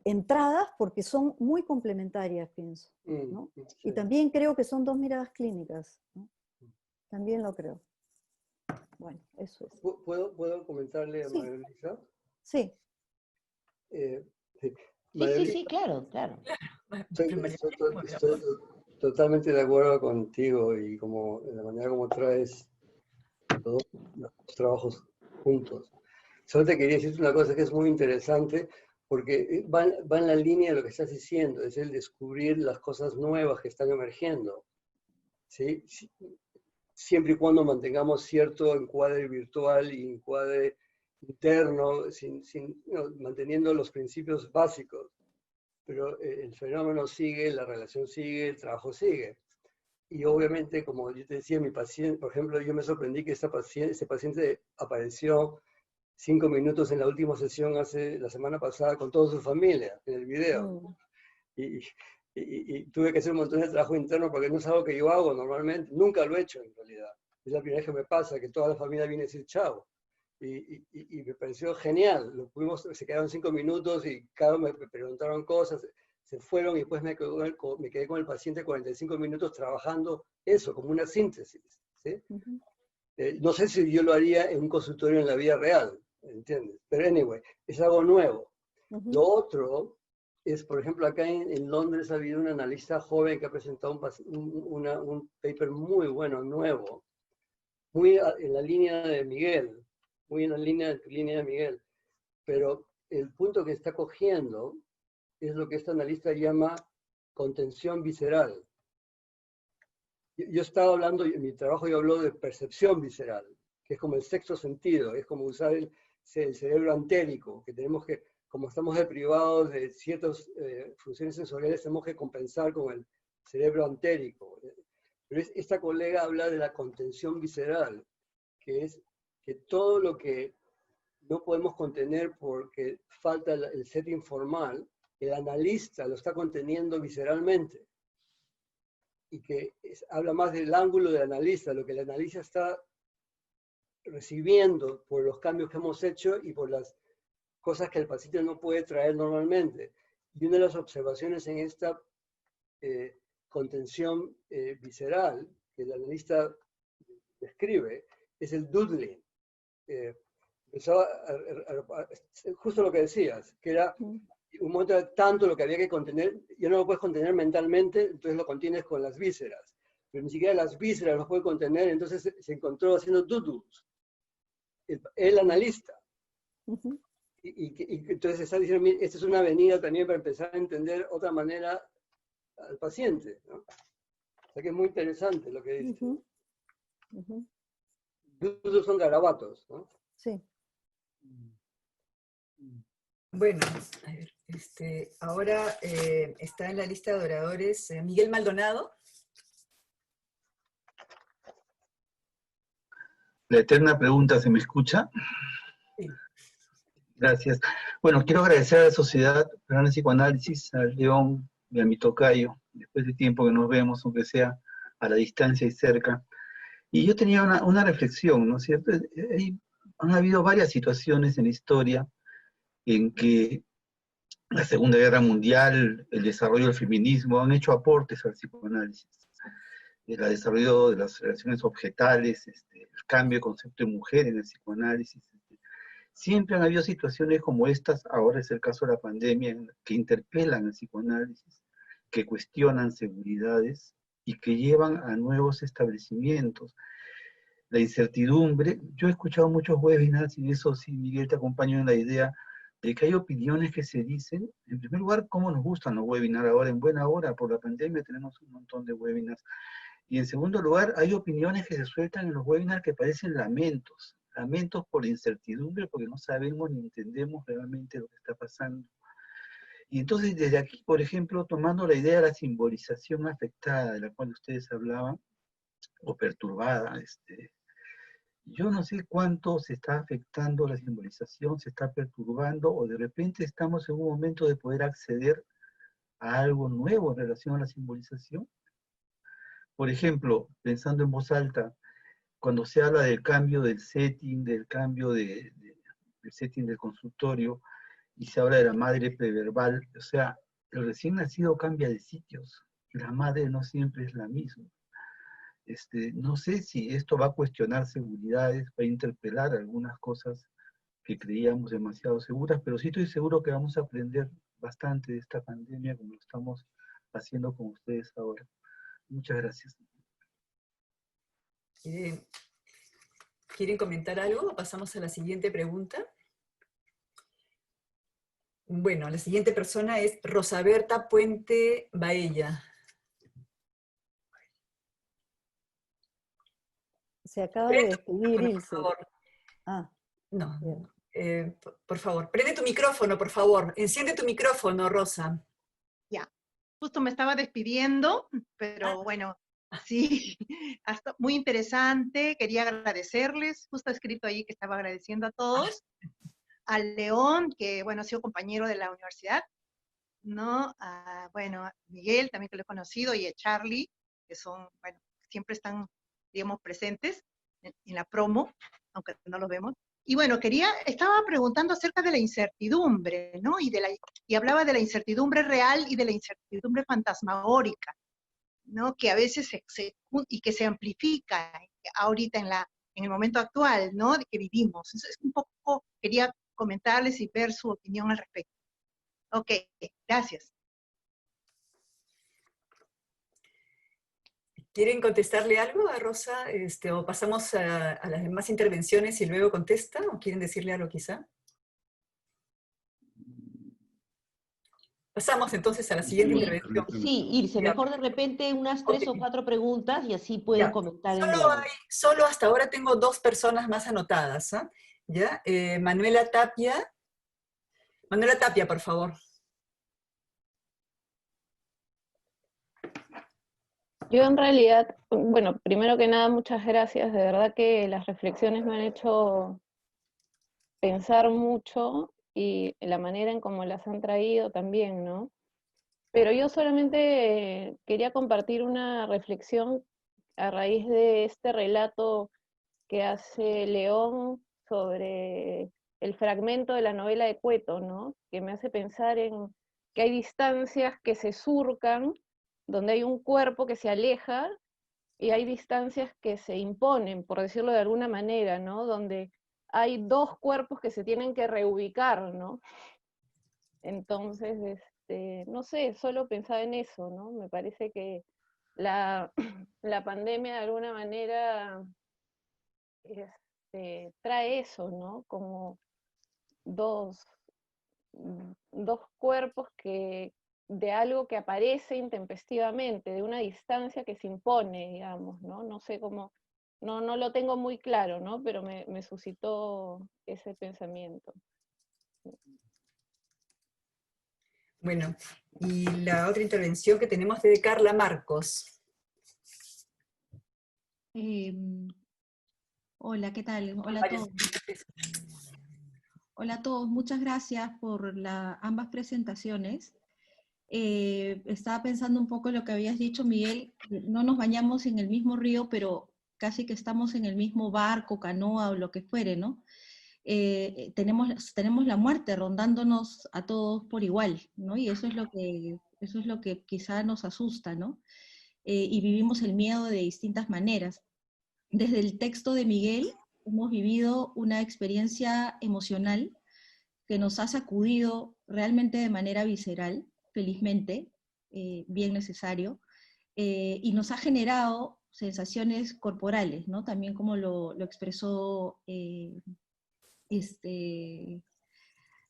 entradas porque son muy complementarias, pienso, ¿no? Sí. Y también creo que son dos miradas clínicas, ¿no? También lo creo. Bueno, eso es. ¿Puedo comentarle a Sí. María Luisa? Sí. Sí, claro. Estoy totalmente de acuerdo contigo y como en la manera como traes todos los trabajos juntos. Solo te quería decir una cosa que es muy interesante, porque va en la línea de lo que estás diciendo, es el descubrir las cosas nuevas que están emergiendo, ¿sí? Siempre y cuando mantengamos cierto encuadre virtual y encuadre interno, manteniendo los principios básicos. Pero el fenómeno sigue, la relación sigue, el trabajo sigue. Y obviamente, como yo te decía, mi paciente, por ejemplo, yo me sorprendí que ese paciente apareció 5 minutos en la última sesión la semana pasada con toda su familia, en el video. Y tuve que hacer un montón de trabajo interno porque no es algo que yo hago normalmente, nunca lo he hecho en realidad. Es la primera vez que me pasa, que toda la familia viene a decir chao. Y me pareció genial. Se quedaron 5 minutos y cada uno me preguntaron cosas, se fueron y después me quedé con el paciente 45 minutos trabajando eso, como una síntesis, ¿sí? No sé si yo lo haría en un consultorio en la vida real, ¿entiendes? Pero anyway, es algo nuevo. Lo otro es, por ejemplo, acá en Londres ha habido un analista joven que ha presentado un paper muy bueno, nuevo, muy en la línea de Miguel, muy en la línea de Miguel. Pero el punto que está cogiendo es lo que este analista llama contención visceral. Yo estaba hablando, en mi trabajo yo hablo de percepción visceral, que es como el sexto sentido, es como usar el cerebro antérico, que tenemos que, como estamos deprivados de ciertas funciones sensoriales, tenemos que compensar con el cerebro antérico. Pero esta colega habla de la contención visceral, que es que todo lo que no podemos contener porque falta el setting formal, el analista lo está conteniendo visceralmente. Y que habla más del ángulo del analista, lo que el analista está recibiendo por los cambios que hemos hecho y por las cosas que el paciente no puede traer normalmente. Y una de las observaciones en esta contención visceral que el analista describe es el doodling. Justo lo que decías, que era un momento de tanto lo que había que contener, ya no lo puedes contener mentalmente, entonces lo contienes con las vísceras. Pero ni siquiera las vísceras lo puede contener, entonces se encontró haciendo doodles. El analista. Y entonces está diciendo, esta es una avenida también para empezar a entender otra manera al paciente, ¿no? O sea que es muy interesante lo que dice. Doodles son garabatos, ¿no? Sí. Bueno, a ver, ahora está en la lista de oradores Miguel Maldonado. La eterna pregunta, ¿se me escucha? Sí. Gracias. Bueno, quiero agradecer a la Sociedad Peruana de Psicoanálisis, al León y a mi tocayo, después de tiempo que nos vemos, aunque sea a la distancia y cerca. Y yo tenía una reflexión, ¿no es cierto? Han habido varias situaciones en la historia en que la Segunda Guerra Mundial, el desarrollo del feminismo, han hecho aportes al psicoanálisis. El desarrollo de las relaciones objetales, el cambio de concepto de mujer en el psicoanálisis. Siempre han habido situaciones como estas, ahora es el caso de la pandemia, que interpelan el psicoanálisis, que cuestionan seguridades y que llevan a nuevos establecimientos. La incertidumbre, yo he escuchado muchos webinars y eso sí, Miguel, te acompaño en la idea de que hay opiniones que se dicen, en primer lugar, cómo nos gustan los webinars ahora, en buena hora, por la pandemia tenemos un montón de webinars, y en segundo lugar, hay opiniones que se sueltan en los webinars que parecen lamentos, lamentos por la incertidumbre, porque no sabemos ni entendemos realmente lo que está pasando. Y entonces desde aquí, por ejemplo, tomando la idea de la simbolización afectada, de la cual ustedes hablaban, o perturbada, yo no sé cuánto se está afectando la simbolización, se está perturbando, o de repente estamos en un momento de poder acceder a algo nuevo en relación a la simbolización. Por ejemplo, pensando en voz alta, cuando se habla del cambio del setting, del cambio del setting del consultorio, y se habla de la madre preverbal, o sea, el recién nacido cambia de sitios, y la madre no siempre es la misma. No sé si esto va a cuestionar seguridades, va a interpelar algunas cosas que creíamos demasiado seguras, pero sí estoy seguro que vamos a aprender bastante de esta pandemia como lo estamos haciendo con ustedes ahora. Muchas gracias. ¿Quieren comentar algo? Pasamos a la siguiente pregunta. Bueno, la siguiente persona es Rosa Berta Puente Baella. Se acaba de despedir Ilse. Por favor. Ah, no, bien. por favor. Prende tu micrófono, por favor. Enciende tu micrófono, Rosa. Ya, justo me estaba despidiendo, pero bueno, sí, hasta muy interesante. Quería agradecerles, justo he escrito ahí que estaba agradeciendo a todos. Al León, que bueno, ha sido compañero de la universidad, ¿no? Bueno, a Miguel, también que lo he conocido, y a Charlie, que son, bueno, siempre están, digamos, presentes en la promo, aunque no los vemos. Y bueno, estaba preguntando acerca de la incertidumbre, ¿no? Y hablaba de la incertidumbre real y de la incertidumbre fantasmagórica, ¿no? Que a veces y que se amplifica ahorita en el momento actual, ¿no? De que vivimos. Entonces, un poco quería comentarles y ver su opinión al respecto. Ok, gracias. ¿Quieren contestarle algo a Rosa? ¿O pasamos a las demás intervenciones y luego contesta? ¿O quieren decirle algo quizá? Pasamos entonces a la siguiente intervención. Sí, Ilse, mejor de repente unas 3 o 4 preguntas y así pueden comentar en diálogo. Solo hasta ahora tengo 2 personas más anotadas. ¿Ya? Manuela Tapia. Manuela Tapia, por favor. Yo en realidad, bueno, primero que nada, muchas gracias. De verdad que las reflexiones me han hecho pensar mucho y la manera en cómo las han traído también, ¿no? Pero yo solamente quería compartir una reflexión a raíz de este relato que hace León sobre el fragmento de la novela de Cueto, ¿no? Que me hace pensar en que hay distancias que se surcan, donde hay un cuerpo que se aleja, y hay distancias que se imponen, por decirlo de alguna manera, ¿no? Donde hay 2 cuerpos que se tienen que reubicar, ¿no? Entonces, no sé, solo pensaba en eso, ¿no? Me parece que la pandemia de alguna manera trae eso, ¿no? Como dos cuerpos de algo que aparece intempestivamente, de una distancia que se impone, digamos, ¿no? No sé cómo, no lo tengo muy claro, ¿no? Pero me suscitó ese pensamiento. Bueno, y la otra intervención que tenemos es de Carla Marcos. Hola, ¿qué tal? Hola a todos. Hola a todos, muchas gracias por ambas presentaciones. Estaba pensando un poco en lo que habías dicho, Miguel, no nos bañamos en el mismo río, pero casi que estamos en el mismo barco, canoa o lo que fuere, ¿no? Tenemos la muerte rondándonos a todos por igual, ¿no? Y eso es lo que quizá nos asusta, ¿no? Y vivimos el miedo de distintas maneras. Desde el texto de Miguel hemos vivido una experiencia emocional que nos ha sacudido realmente de manera visceral, felizmente, bien necesario, y nos ha generado sensaciones corporales, ¿no? También como lo expresó,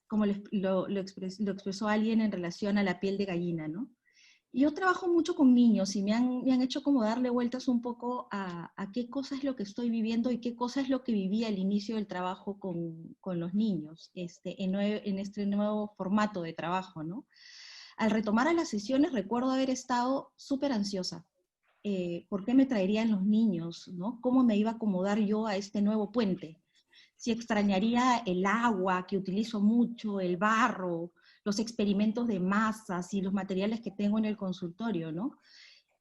como lo expresó alguien en relación a la piel de gallina, ¿no? Yo trabajo mucho con niños y me han hecho como darle vueltas un poco a qué cosa es lo que estoy viviendo y qué cosa es lo que viví al inicio del trabajo con los niños, en este nuevo formato de trabajo, ¿no? Al retomar a las sesiones recuerdo haber estado súper ansiosa. ¿Por qué me traerían los niños, ¿no? ¿Cómo me iba a acomodar yo a este nuevo puente? Si extrañaría el agua que utilizo mucho, el barro, los experimentos de masas y los materiales que tengo en el consultorio, ¿no?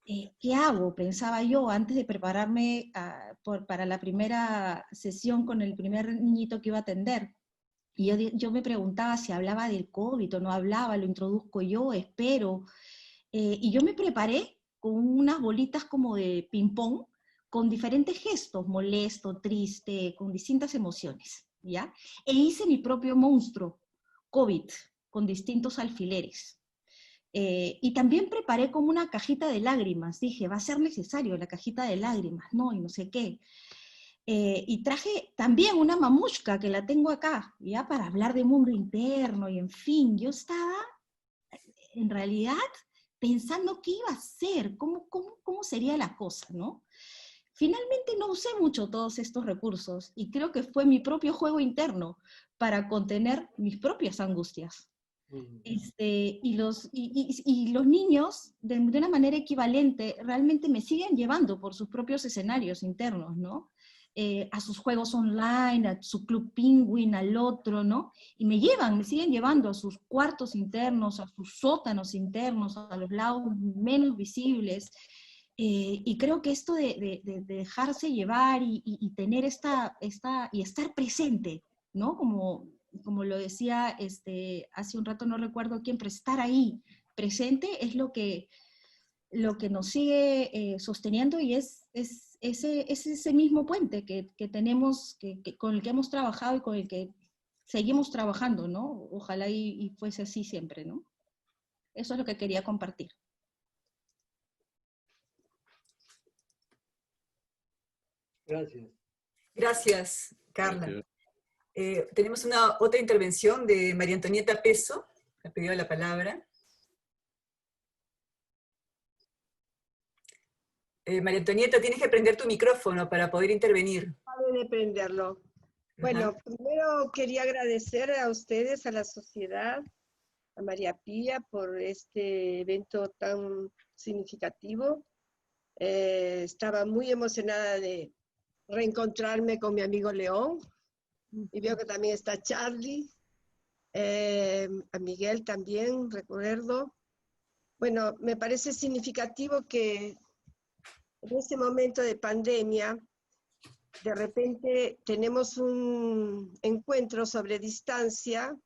¿Qué hago? Pensaba yo antes de prepararme para la primera sesión con el primer niñito que iba a atender. Y yo me preguntaba si hablaba del COVID o no hablaba, lo introduzco yo, espero. Y yo me preparé con unas bolitas como de ping-pong, con diferentes gestos, molesto, triste, con distintas emociones, ¿ya? E hice mi propio monstruo, COVID, con distintos alfileres. Y también preparé como una cajita de lágrimas, dije, va a ser necesario la cajita de lágrimas, ¿no? Y no sé qué. Y traje también una mamushka que la tengo acá, ya para hablar de mundo interno y en fin, yo estaba en realidad pensando qué iba a hacer, cómo sería la cosa, ¿no? Finalmente no usé mucho todos estos recursos y creo que fue mi propio juego interno para contener mis propias angustias. Y los niños, de una manera equivalente, realmente me siguen llevando por sus propios escenarios internos, ¿no? A sus juegos online, a su club Penguin, al otro, ¿no? Y me siguen llevando a sus cuartos internos, a sus sótanos internos, a los lados menos visibles. Y creo que esto de dejarse llevar y tener y estar presente, ¿no? Como lo decía hace un rato, no recuerdo quién, pero estar ahí presente es lo que nos sigue sosteniendo y es ese mismo puente que tenemos, con el que hemos trabajado y con el que seguimos trabajando, ¿no? Ojalá y fuese así siempre, ¿no? Eso es lo que quería compartir. Gracias. Gracias, Carla. Tenemos otra intervención de María Antonieta Peso, que ha pedido la palabra. María Antonieta, tienes que prender tu micrófono para poder intervenir. Acabo de prenderlo. Bueno, primero quería agradecer a ustedes, a la sociedad, a María Pía, por este evento tan significativo. Estaba muy emocionada de reencontrarme con mi amigo León, y veo que también está Charlie, a Miguel también, recuerdo. Bueno, me parece significativo que en este momento de pandemia, de repente tenemos un encuentro sobre distancia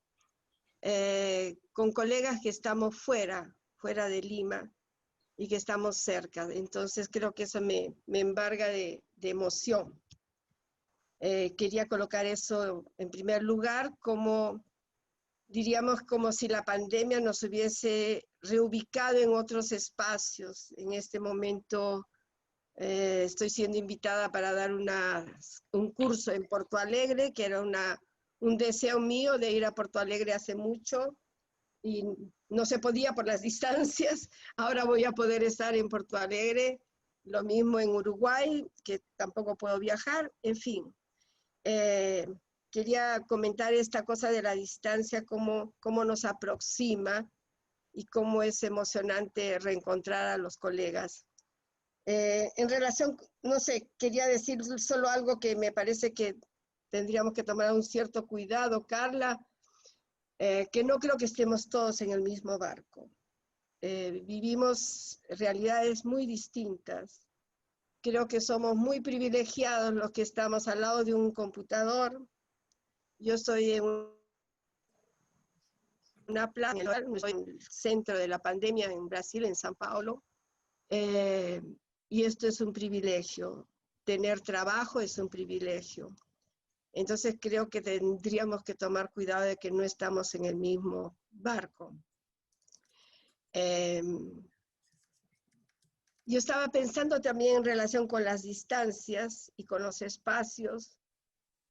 con colegas que estamos fuera de Lima y que estamos cerca. Entonces creo que eso me embarga de emoción. Quería colocar eso en primer lugar, como diríamos como si la pandemia nos hubiese reubicado en otros espacios. En este momento estoy siendo invitada para dar un curso en Porto Alegre, que era un deseo mío de ir a Porto Alegre hace mucho, y no se podía por las distancias. Ahora voy a poder estar en Porto Alegre, lo mismo en Uruguay, que tampoco puedo viajar, en fin. Quería comentar esta cosa de la distancia, cómo nos aproxima, y cómo es emocionante reencontrar a los colegas. En relación, no sé, quería decir solo algo que me parece que tendríamos que tomar un cierto cuidado, Carla, que no creo que estemos todos en el mismo barco. Vivimos realidades muy distintas. Creo que somos muy privilegiados los que estamos al lado de un computador. Yo estoy en una playa, estoy en el centro de la pandemia en Brasil, en São Paulo, y esto es un privilegio. Tener trabajo es un privilegio. Entonces creo que tendríamos que tomar cuidado de que no estamos en el mismo barco. Yo estaba pensando también en relación con las distancias y con los espacios,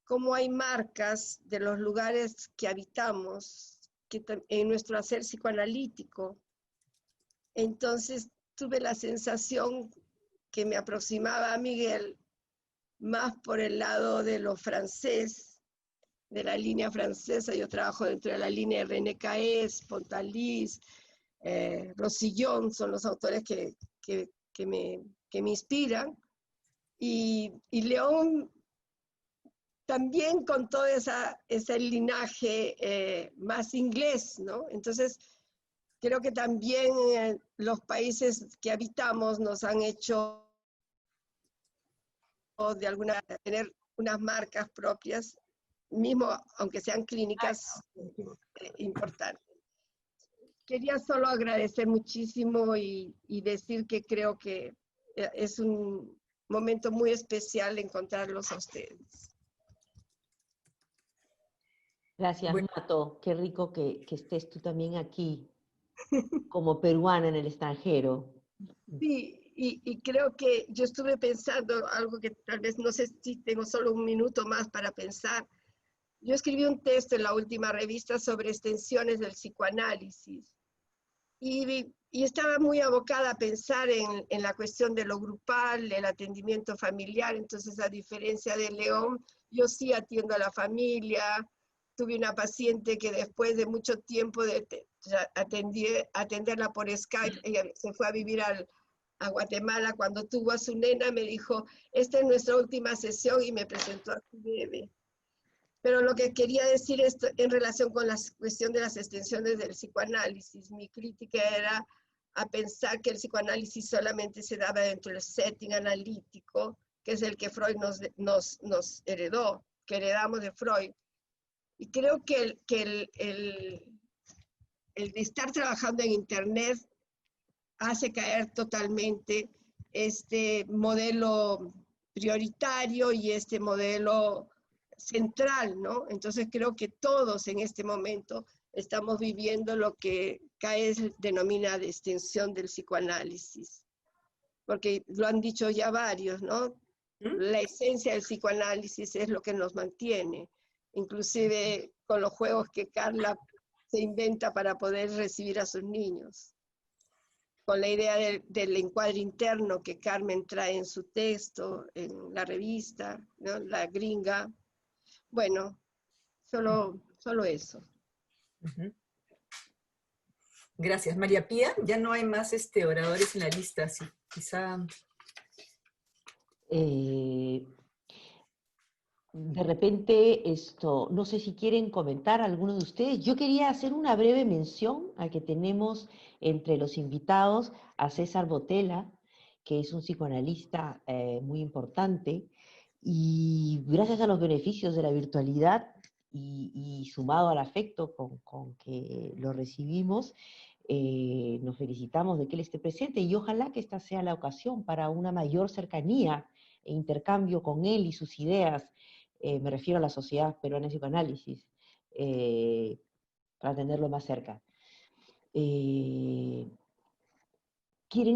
cómo hay marcas de los lugares que habitamos en nuestro hacer psicoanalítico. Entonces tuve la sensación que me aproximaba a Miguel más por el lado de lo francés, de la línea francesa. Yo trabajo dentro de la línea de René Caes, Pontalis, Rosillon, son los autores que me inspiran. Y León también con todo ese linaje más inglés, ¿no? Entonces, creo que también los países que habitamos nos han hecho de alguna manera tener unas marcas propias, mismo aunque sean clínicas, importantes. Quería solo agradecer muchísimo y decir que creo que es un momento muy especial encontrarlos a ustedes. Gracias, Mato. Qué rico que estés tú también aquí, como peruana en el extranjero. Sí, y creo que yo estuve pensando algo que tal vez no sé si tengo solo un minuto más para pensar. Yo escribí un texto en la última revista sobre extensiones del psicoanálisis y estaba muy abocada a pensar en la cuestión de lo grupal, el atendimiento familiar. Entonces, a diferencia de León, yo sí atiendo a la familia. Tuve una paciente que después de mucho tiempo de atenderla por Skype, ella se fue a vivir a Guatemala. Cuando tuvo a su nena me dijo, esta es nuestra última sesión, y me presentó a su bebé. Pero lo que quería decir es en relación con la cuestión de las extensiones del psicoanálisis. Mi crítica era a pensar que el psicoanálisis solamente se daba dentro del setting analítico, que es el que Freud nos heredó, que heredamos de Freud. Y creo que el de estar trabajando en Internet hace caer totalmente este modelo prioritario y este modelo central, ¿no? Entonces creo que todos en este momento estamos viviendo lo que Caes denomina de extensión del psicoanálisis, porque lo han dicho ya varios, ¿no? La esencia del psicoanálisis es lo que nos mantiene, inclusive con los juegos que Carla se inventa para poder recibir a sus niños, con la idea del encuadre interno que Carmen trae en su texto, en la revista, ¿no? La gringa. Bueno, solo eso. Gracias. María Pía, ya no hay más oradores en la lista, sí, quizá... De repente, no sé si quieren comentar alguno de ustedes. Yo quería hacer una breve mención a que tenemos entre los invitados a César Botella, que es un psicoanalista muy importante, y gracias a los beneficios de la virtualidad y sumado al afecto con que lo recibimos, nos felicitamos de que él esté presente, y ojalá que esta sea la ocasión para una mayor cercanía e intercambio con él y sus ideas. Me refiero a la Sociedad Peruana de Psicoanálisis, para tenerlo más cerca. ¿Quieren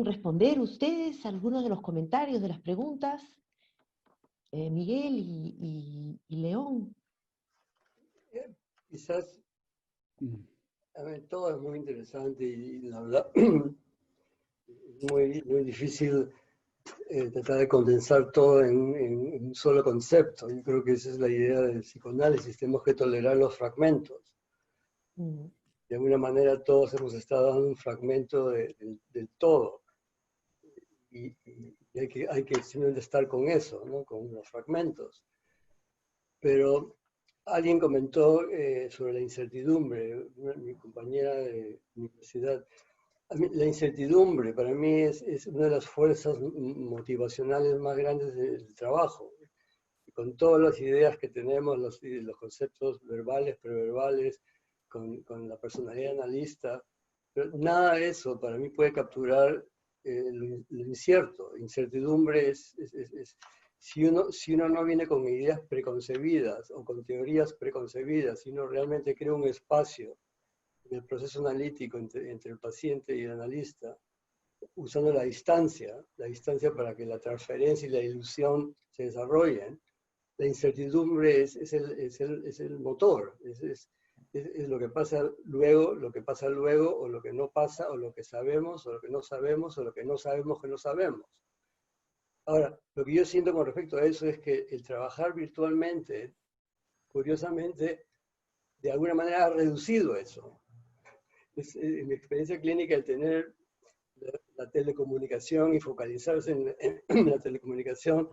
responder ustedes algunos de los comentarios, de las preguntas? Miguel y León. Quizás, a ver, todo es muy interesante y la verdad muy, muy difícil tratar de condensar todo en un solo concepto. Yo creo que esa es la idea del psicoanálisis, tenemos que tolerar los fragmentos. de alguna manera todos hemos estado dando un fragmento del todo. Y hay que simplemente estar con eso, ¿no? Con los fragmentos. Pero alguien comentó sobre la incertidumbre, mi compañera de universidad. La incertidumbre para mí es una de las fuerzas motivacionales más grandes del trabajo. Con todas las ideas que tenemos, los conceptos verbales, preverbales, con la personalidad analista, pero nada de eso para mí puede capturar lo incierto. Incertidumbre si uno no viene con ideas preconcebidas o con teorías preconcebidas, si uno realmente crea un espacio en el proceso analítico entre el paciente y el analista, usando la distancia para que la transferencia y la ilusión se desarrollen. La incertidumbre es el motor, es lo que pasa luego, o lo que no pasa, o lo que sabemos, o lo que no sabemos, o lo que no sabemos que no sabemos. Ahora, lo que yo siento con respecto a eso es que el trabajar virtualmente, curiosamente, de alguna manera ha reducido eso. En mi experiencia clínica, el tener la telecomunicación y focalizarse en la telecomunicación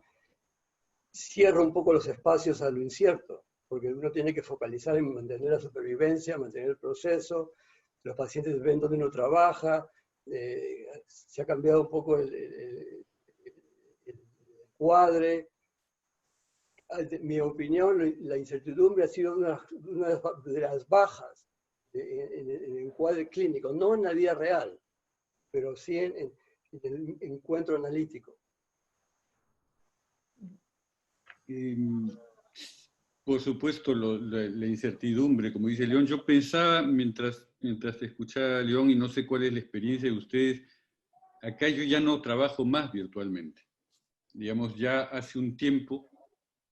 cierra un poco los espacios a lo incierto, porque uno tiene que focalizar en mantener la supervivencia, mantener el proceso, los pacientes ven dónde uno trabaja, se ha cambiado un poco el cuadre. En mi opinión, la incertidumbre ha sido una de las bajas en el encuadre clínico, no en la vida real, pero sí en el encuentro analítico. Por supuesto, la incertidumbre, como dice León. Yo pensaba, mientras te escuchaba, León, y no sé cuál es la experiencia de ustedes, acá yo ya no trabajo más virtualmente. Digamos, ya hace un tiempo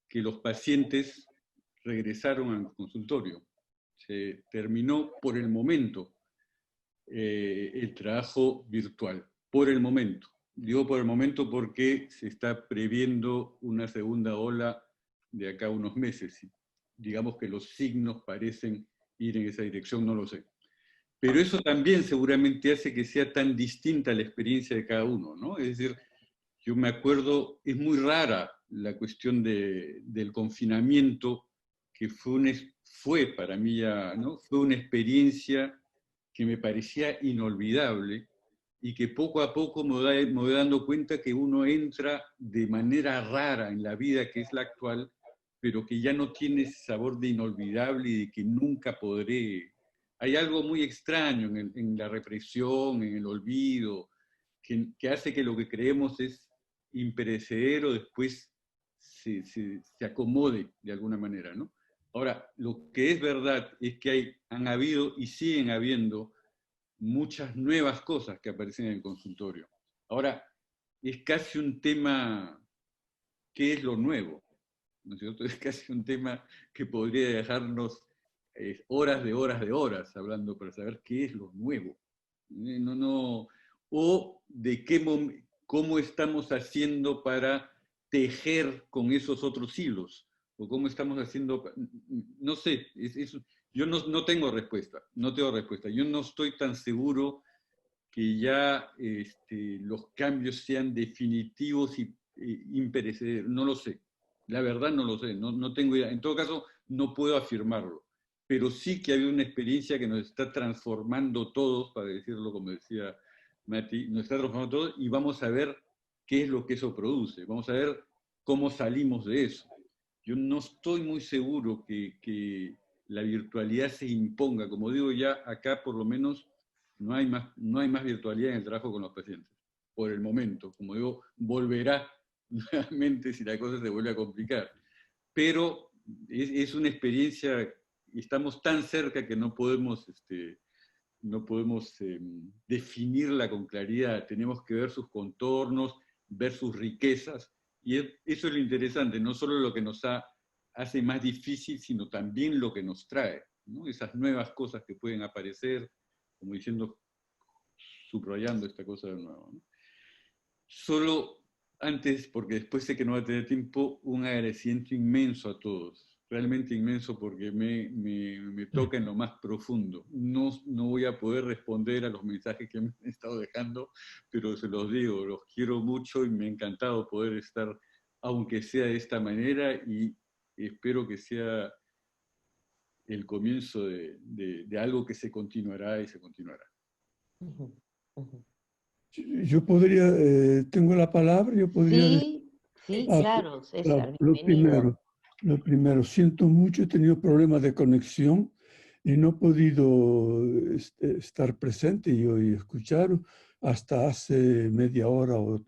que los pacientes regresaron al consultorio. Se terminó por el momento el trabajo virtual, por el momento. Digo por el momento porque se está previendo una segunda ola de acá a unos meses. Digamos que los signos parecen ir en esa dirección, no lo sé. Pero eso también seguramente hace que sea tan distinta la experiencia de cada uno, ¿no? Es decir, yo me acuerdo, es muy rara la cuestión del confinamiento, que fue para mí ya, ¿no? Fue una experiencia que me parecía inolvidable y que poco a poco me voy dando cuenta que uno entra de manera rara en la vida que es la actual, pero que ya no tiene ese sabor de inolvidable y de que nunca podré. Hay algo muy extraño en la represión, en el olvido, que hace que lo que creemos es imperecedero después se acomode de alguna manera, ¿no? Ahora, lo que es verdad es que han habido y siguen habiendo muchas nuevas cosas que aparecen en el consultorio. Ahora, es casi un tema, ¿qué es lo nuevo? ¿No es cierto? Es casi un tema que podría dejarnos horas de horas hablando para saber qué es lo nuevo. O de cómo estamos haciendo para tejer con esos otros hilos, o cómo estamos haciendo, no sé, yo no tengo respuesta, yo no estoy tan seguro que ya los cambios sean definitivos y imperecederos, no lo sé, la verdad no lo sé, no tengo idea, en todo caso no puedo afirmarlo, pero sí que ha habido una experiencia que nos está transformando todos, para decirlo como decía Mati, nos está transformando todos y vamos a ver qué es lo que eso produce, vamos a ver cómo salimos de eso. Yo no estoy muy seguro que la virtualidad se imponga, como digo ya acá por lo menos no hay más virtualidad en el trabajo con los pacientes, por el momento. Como digo, volverá nuevamente si la cosa se vuelve a complicar. Pero es una experiencia, y estamos tan cerca que no podemos definirla con claridad. Tenemos que ver sus contornos, ver sus riquezas, y eso es lo interesante, no solo lo que nos hace más difícil, sino también lo que nos trae, ¿no? Esas nuevas cosas que pueden aparecer, como diciendo, subrayando esta cosa de nuevo, ¿no? Solo antes, porque después sé que no va a tener tiempo, un agradecimiento inmenso a todos. realmente inmenso porque me toca en lo más profundo. No voy a poder responder a los mensajes que me han estado dejando, pero se los digo, los quiero mucho y me ha encantado poder estar, aunque sea de esta manera, y espero que sea el comienzo de algo que se continuará y se continuará. Yo podría, tengo la palabra, yo podría decir. Sí, claro, César, Lo bienvenido. primero, siento mucho, he tenido problemas de conexión y no he podido estar presente y escuchar hasta hace media hora o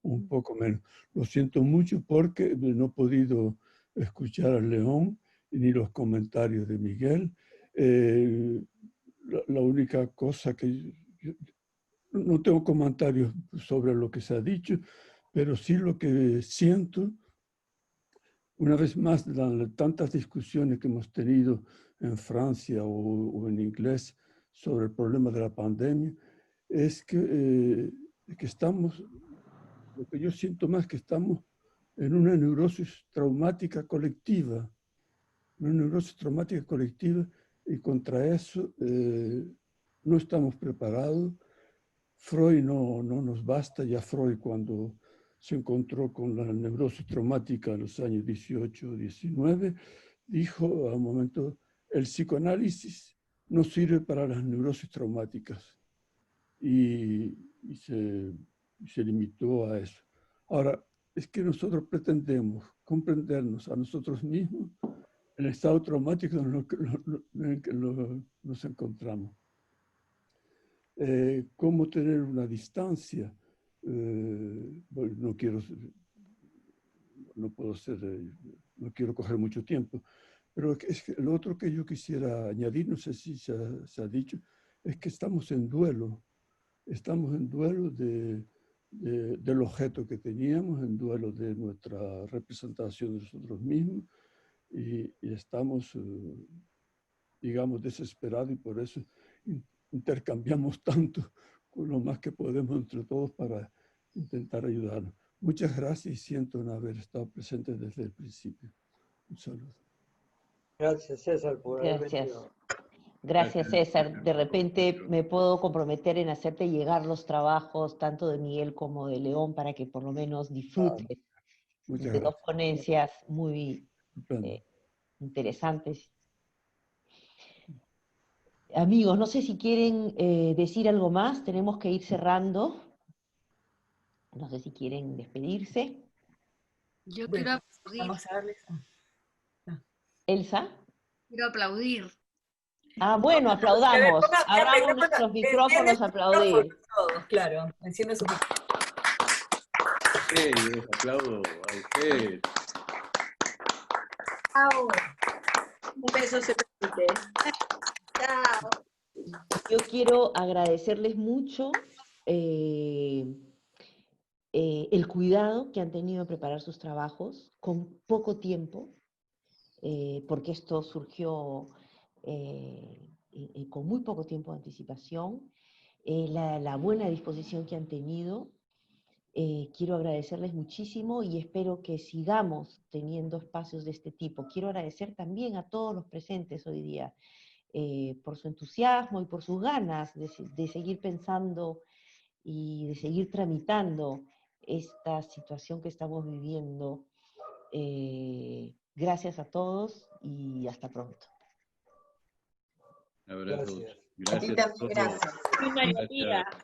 un poco menos. Lo siento mucho porque no he podido escuchar a León ni los comentarios de Miguel. La única cosa que no tengo comentarios sobre lo que se ha dicho, pero sí lo que siento, una vez más, tantas discusiones que hemos tenido en Francia o en inglés sobre el problema de la pandemia, es que estamos, lo que yo siento más que estamos en una neurosis traumática colectiva, y contra eso no estamos preparados. Freud no nos basta, ya Freud cuando se encontró con la neurosis traumática en los años 18, 19, dijo a un momento, el psicoanálisis no sirve para las neurosis traumáticas y se limitó a eso. Ahora, es que nosotros pretendemos comprendernos a nosotros mismos en el estado traumático en el que nos encontramos. Cómo tener una distancia. No quiero coger mucho tiempo, pero es que lo otro que yo quisiera añadir, no sé si se ha dicho, es que estamos en duelo del objeto que teníamos, en duelo de nuestra representación de nosotros mismos, y estamos, digamos, desesperados, y por eso intercambiamos tanto con lo más que podemos entre todos para intentar ayudarnos. Muchas gracias y siento no haber estado presente desde el principio. Un saludo. Gracias, César, por haber venido. Gracias, César. De repente me puedo comprometer en hacerte llegar los trabajos tanto de Miguel como de León para que por lo menos disfrutes de dos ponencias muy interesantes. Amigos, no sé si quieren decir algo más, tenemos que ir cerrando. No sé si quieren despedirse. Yo quiero aplaudir. Vamos a darles. Elsa. Quiero aplaudir. Ah, bueno, aplaudamos. Abramos nuestros micrófonos a aplaudir. Todos, claro. Enciende su micrófono. Sí, aplaudo a usted. Chao. Un beso se permite. Chao. Yo quiero agradecerles mucho el cuidado que han tenido en preparar sus trabajos con poco tiempo, porque esto surgió con muy poco tiempo de anticipación, la buena disposición que han tenido. Quiero agradecerles muchísimo y espero que sigamos teniendo espacios de este tipo. Quiero agradecer también a todos los presentes hoy día por su entusiasmo y por sus ganas de seguir pensando y de seguir tramitando esta situación que estamos viviendo. Gracias a todos y hasta pronto. Un abrazo. Gracias. Gracias a todos. Gracias. Gracias.